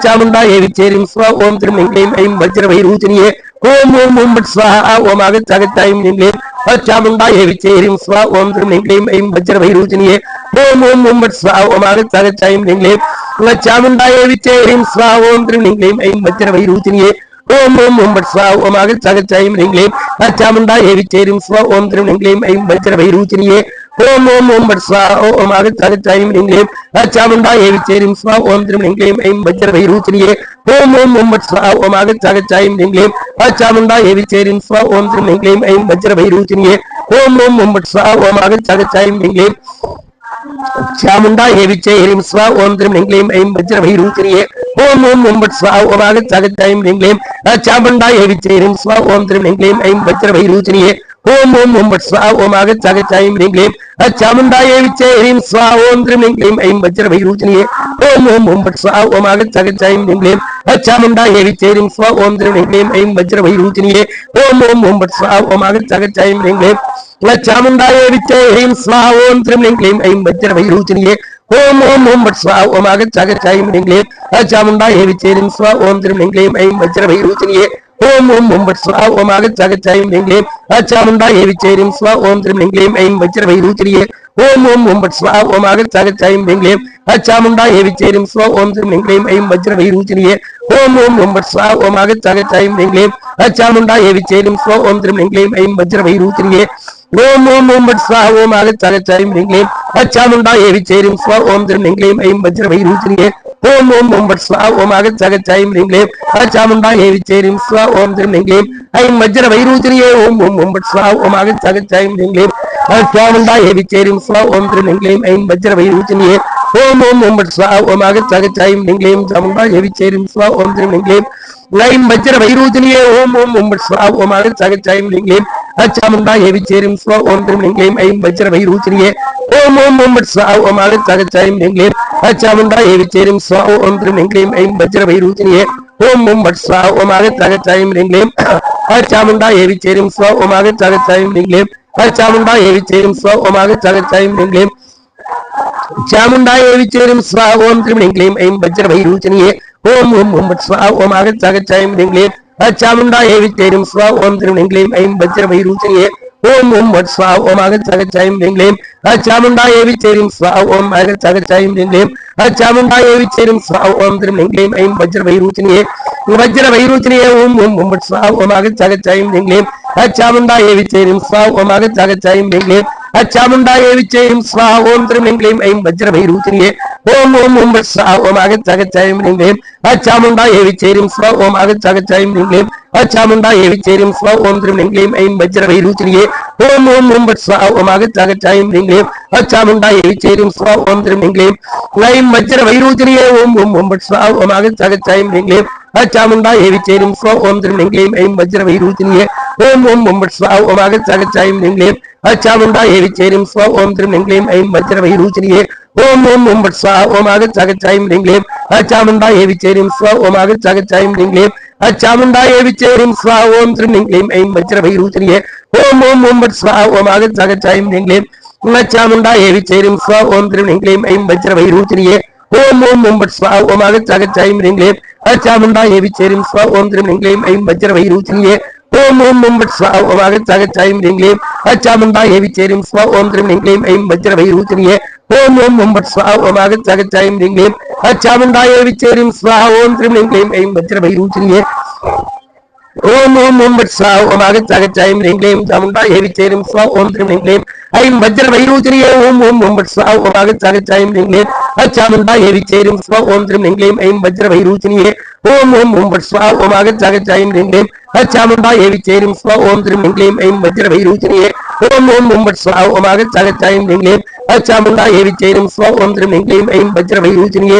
Speaker 1: चामुंडा हे विचेरिं स्वा ओम श्रीं ह्रीं क्लीं ऐं वज्रभैरूचनिये ओम ओम ओम भट स्वाहा ओम आगच्छ ऐं ह्रीं क्लीं चामुंडा हे विचेरिं स्वा ओम श्रीं ह्रीं क्लीं ऐं वज्रभैरूचनिये ओम ओम ओम भट स्वाहा ओम आगच्छ ऐं ह्रीं क्लीं चामुंडा हे विचेरिं स्वा ओम श्रीं ह्रीं क्लीं ऐं वज्रभैरूचनिये ओम ओम ओम भट स्वाहा ओम आगच्छ ऐं ह्रीं क्लीं चामुंडा हे विचेरिं स्वा ओम श्रीं ह्रीं क्लीं ऐं वज्रभैरूचनिये ओम ओम ओम भट स्वाहा ओम आगच्छ ऐं ह्रीं क्लीं चामुंडा हे विचेरिं स्वा ओम श्रीं ह्रीं क्लीं ऐं वज्रभैरूचनिये ओम ओम ओम भट स्वाहा ओम आगच्छ ऐं ह्रीं क्लीं चामुंडा हे विचेरिं स्वा ओम श्रीं ह्रीं क्लीं ऐं वज्रभैरूचनिये ओम ओम ओम भट स्वाहा ओम आगच्छ ऐं ह्रीं क्लीं चामुंडा हे विचेरिं स्वा ओम श्रीं ह्रीं क्लीं ऐं वज्रभैरूचनिये ओम ओम ओम भट स्वाहा ओम आगच्छ ऐं ह्रीं क्लीं चामुंडा हे विचेरिं स्वा ओम श्रीं ह्रीं क्लीं ऐं वज्रभैरूचनिये ओम ओम ओम भट स्वाहा ओम आगच्छ ऐं ह्रीं क्लीं चामुंडा हे विचेरिं स्वा ओम श्रीं ह्रीं क्लीं ऐं वज्रभैरूचनिये ओम ओम ओम भट स्वाहा ओम आगच्छ ऐं ह्रीं क्लीं चामुंडा हे विचेरिं स्वा ओम श्रीं ह्रीं क्लीं ऐं वज्रभैरूचनिये ओम ओम ओम भट स्वाहा ओम आगच्छ ऐं ह्रीं क्लीं चामुंडा हे विचेरिं स्वा ओम श्रीं ह्रीं क्लीं ऐं वज्रभैरूचनिये ओम ओम ओम भट स्वाहा ओम आगच्छ ऐं ह्रीं क्लीं चामुंडा हे विचेरिं स्वा ओम श्रीं ह्रीं क्लीं ऐं वज्रभैरूचनिये ஓம் ஓம் ஓம் பட் ஸ்வா ஓம் ஆகச்சாகச்சாயம் ஹ்ரீம் க்ளீம் சாமுண்டா ஏவி சேரும் ஸ்வா ஓம் த்ரீம் ஹ்ரீம் க்ளீம் ஐம் வஜ்ர வைரூச்சிரியே ஓம் ஓம் ஓம் பட் ஸ்வா ஓம் ஆகச்சாகச்சாயம் ஹ்ரீம் க்ளீம் சாமுண்டா ஏவி சேரும் ஸ்வா ஓம் த்ரீம் ஹ்ரீம் க்ளீம் ஐம் வஜ்ர வைரூச்சிரியே ஓம் ஓம் ஓம் பட் ஸ்வா ஓம் ஆகச்சாகச்சாயம் ஹ்ரீம் க்ளீம் சாமுண்டா ஏவி சேரும் ஸ்வா ஓம் த்ரீம் ஹ்ரீம் க்ளீம் ஐம் வஜ்ர வைரூச்சிரியே ஓம் ஓம் ஓம் பட் ஸ்வா ஓம் ஆகச்சாகச்சாயம் ஹ்ரீம் க்ளீம் சாமுண்டா ஏவி சேரும் ஸ்வா ஓம் த்ரீம் ஹ்ரீம் க்ளீம் ஐம் வஜ்ர வைரூச்சிரியே ஓம் ஓம் ஓம் பட் ஸ்வா ஓம் ஆகச்சாகச்சாயம் ஹ்ரீம் க்ளீம் சாமுண்டா ஏவி சேரும் ஸ்வா ஓம் த்ரீம் ஹ்ரீம் க்ளீம் ஐம் வஜ்ர வைரூச்சிரியே ஓம் ஓம் ஓம் பட் ஸ்வா ஓம் ஆகச்சாகச்சாயம் ஹ்ரீம் க்ளீம் சாமுண்டா ஏவி சேரும் ஸ்வா ஓம் த்ரீம் ஹ்ரீம் க்ளீம் ஐம் வஜ்ர வைரூச்சிரியே ஓம் ஓம் ஓம் பட் ஸ்வா ஓம் ஆகச்சாகச்சாயம் ஹ்ரீம் க்ளீம் சாமுண்டா ஏவி சேரும் ஸ்வா ஓம் த்ரீம் ஹ்ரீம் க்ளீம் ஐம் வஜ்ர வைரூச்சிரியே ஓம் ஓம் ஓம் பட் ஸ்வா ஓம் ஆகச்சாகச்சாயம் ஹ்ரீம் க்ளீம் சாமுண்டா ஏவி சேரும் ஸ்வா ஓம் த்ரீம் ஹ்ரீம் க்ளீம் ஐம் வஜ்ர வைரூச்சிரியே ஓம் ஓம் ஓம் பட் ஸ்வா ஓம் ஆகச்சாகச்சாயம் ஹ்ரீம் க்ளீம் சாமுண்டா ஏவி சேரும் ஸ்வா ஓம் த்ரீம் ஹ்ரீம் க்ளீம் ஐம் வஜ்ர வைரூச்சிரியே ஓம் ஓம் பட் ஸ்வா ஓம் ஆகச்சாகச்சாயம் ஹ்ரீம் க்ளீம் சாமுண்டா ஏவி சேரும் ஸ்வா ஓம் ஆகச்சாகச்சாயம் ஹ்ரீம் க்ளீம் சாமுண்டா ஏவி சேரும் ஸ்வா ஓம் ஆகச்சாகச்சாயம் ஹ்ரீம் க்ளீம் சாமுண்டா ஏவி சேரும் ஸ்வா ஓம் த்ரீம் ஹ்ரீம் க்ளீம் ஐம் வஜ்ர வைரூச்சிரியே ஓம் ஓம் ஓம் பட் ஸ்வா ஓம் ஆகச்சாகச்சாயம் ஹ்ரீம் க்ளீம் சாமுண்டா ஏவி சேரும் ஸ்வா ஓம் த்ரீம் ஹ்ரீம் க்ளீம் ஐம் வஜ்ர வைரூச்சிரியே ஓம் ஓம் பட் ஸ்வா ஓம் ஆகச்சாகச்சாயம் ஹ்ரீம் க்ளீம் சாமுண்டா ஏவி சேரும் ஸ்வா ஓம் ஆகச்சாகச்சாயம் ஹ்ரீம் க்ளீம் சாமுண்டா ஏவி சேரும் ஸ்வா ஓம் த்ரீம் ஹ்ரீம் க்ளீம் ஐம் வஜ்ர வைரூச்சிரியே வஜ்ர வைரூச்சிரியே ஓம் ஓம் ஓம் பட் ஸ்வா ஓம் ஆகச்சாகச்சாயம் ஹ்ரீம் க்ளீம் சாமுண்டா ஏவி சேரும் ஸ்வா ஓம் ஆகச்சாகச்சாயம் ஹ்ரீம் க்ளீம் சாமுண்டா ஏவி சேரும் ஸ்வா ஓம் த்ரீம் ஹ்ரீம் க்ளீம் ஐம் வஜ்ர வைரூச்சிரியே ஓம் ஓம் ஓம் பட் ஸ்வா ஓம் ஆகச்சாகச்சாயம் ஹ்ரீம் க்ளீம் சாமுண்டா ஏவி சேரும் ஸ்வா ஓம் ஆகச்சாகச்சாயம் ஹ்ரீம் க்ளீம் சாமுண்டா ஏவி சேரும் ஸ்வா ஓம் த்ரீம் ஹ்ரீம் க்ளீம் ஐம் வஜ்ர வைரூச்சிரியே ஓம் ஓம் ஓம் பட் ஸ்வா ஓம் ஆகச்சாகச்சாயம் ஹ்ரீம் க்ளீம் சாமுண்டா ஏவி சேரும் ஸ்வா ஓம் த்ரீம் ஹ்ரீம் க்ளீம் ஐம் வஜ்ர வைரூச்சிரியே ஓம் ஓம் ஓம் பட் ஸ்வா ஓம் ஆகச்சாகச்சாயம் ஹ்ரீம் க்ளீம் சாமுண்டா ஏவி சேரும் ஸ்வா ஓம் த்ரீம் ஹ்ரீம் க்ளீம் ஐம் வஜ்ர வைரூச்சிரியே ஓம் ஓம் ஓம் பட் ஸ்வா ஓம் ஆகச்சாகச்சாயம் ஹ்ரீம் க்ளீம் சாமுண்டா ஏவி சேரும் ஸ்வா ஓம் த்ரீம் ஹ்ரீம் க்ளீம் ஐம் வஜ்ர வைரூச்சிரியே ஓம் ஓம் ஓம் பட் ஸ்வா ஓம் ஆகச்சாகச்சாயம் ஹ்ரீம் க்ளீம் சாமுண்டா ஏவி சேரும் ஸ்வா ஓம் ஆகச்சாகச்சாயம் ஹ்ரீம் க்ளீம் சாமுண்டா ஏவி சேரும் ஸ்வா ஓம் த்ரீம் ஹ்ரீம் க்ளீம் ஐம் வஜ்ர வைரூச்சிரியே ஓம் ஓம் ஓம் பட் ஸ்வா ஓம் ஆகச்சாகச்சாயம் ஹ்ரீம் க்ளீம் சாமுண்டா ஏவி சேரும் ஸ்வா ஓம் த்ரீம் ஹ்ரீம் க்ளீம் ஐம் வஜ்ர வைரூச்சிரியே ஓம் ஓம் ஓம் பட் ஸ்வா ஓம் ஆகச்சாகச்சாயம் ஹ்ரீம் க்ளீம் சாமுண்டா ஏவி சேரும் ஸ்வா ஓம் த்ரீம் ஹ்ரீம் க்ளீம் ஐம் வஜ்ர வைரூச்சிரியே ஓம் ஓம் ஓம் பட் ஸ்வா ஓம் ஆகச்சாகச்சாயம் ஹ்ரீம் க்ளீம் சாமுண்டா ஏவி சேரும் ஸ்வா ஓம் த்ரீம் ஹ்ரீம் க்ளீம் ஐம் வஜ்ர வைரூச்சிரியே ஓம் ஓம் ஓம் பட் ஸ்வா ஓம் ஆகச்சாகச்சாயம் ஹ்ரீம் க்ளீம் சாமுண்டா ஏவி சேரும் ஸ்வா ஓம் த்ரீம் ஹ்ரீம் க்ளீம் ஐம் வஜ்ர வைரூச்சிரியே ஓம் ஓம் ஓம் பட் ஸ்வா ஓம் ஆகச்சாகச்சாயம் ஹ்ரீம் க்ளீம் சாமுண்டா ஏவி சேரும் ஸ்வா ஓம் த்ரீம் ஹ்ரீம் க்ளீம் ஐம் வஜ்ர வைரூச்சிரியே ஓம் ஓம் ஓம் பட் ஸ்வா ஓம் ஆகச்சாகச்சாயம் ஹ்ரீம் க்ளீம் சாமுண்டா ஏவி சேரும் ஸ்வா ஓம் த்ரீம் ஹ்ரீம் க்ளீம் ஐம் வஜ்ர வைரூச்சிரியே ஓம் ஓம் ஓம் பட் ஸ்வா ஓம் ஆகச்சாகச்சாயம் ஹ்ரீம் க்ளீம் சாமுண்டா ஏவி சேரும் ஸ்வா ஓம் த்ரீம் ஹ்ரீம் க்ளீம் ஐம் வஜ்ர வைரூச்சிரியே ஓம் ஓம் ஓம் பட் ஸ்வா ஓம் ஆகச்சாகச்சாயம் ஹ்ரீம் க்ளீம் சாமுண்டா ஏவி சேரும் ஸ்வா ஓம் த்ரீம் ஹ்ரீம் க்ளீம் ஐம் வஜ்ர வைரூச்சிரியே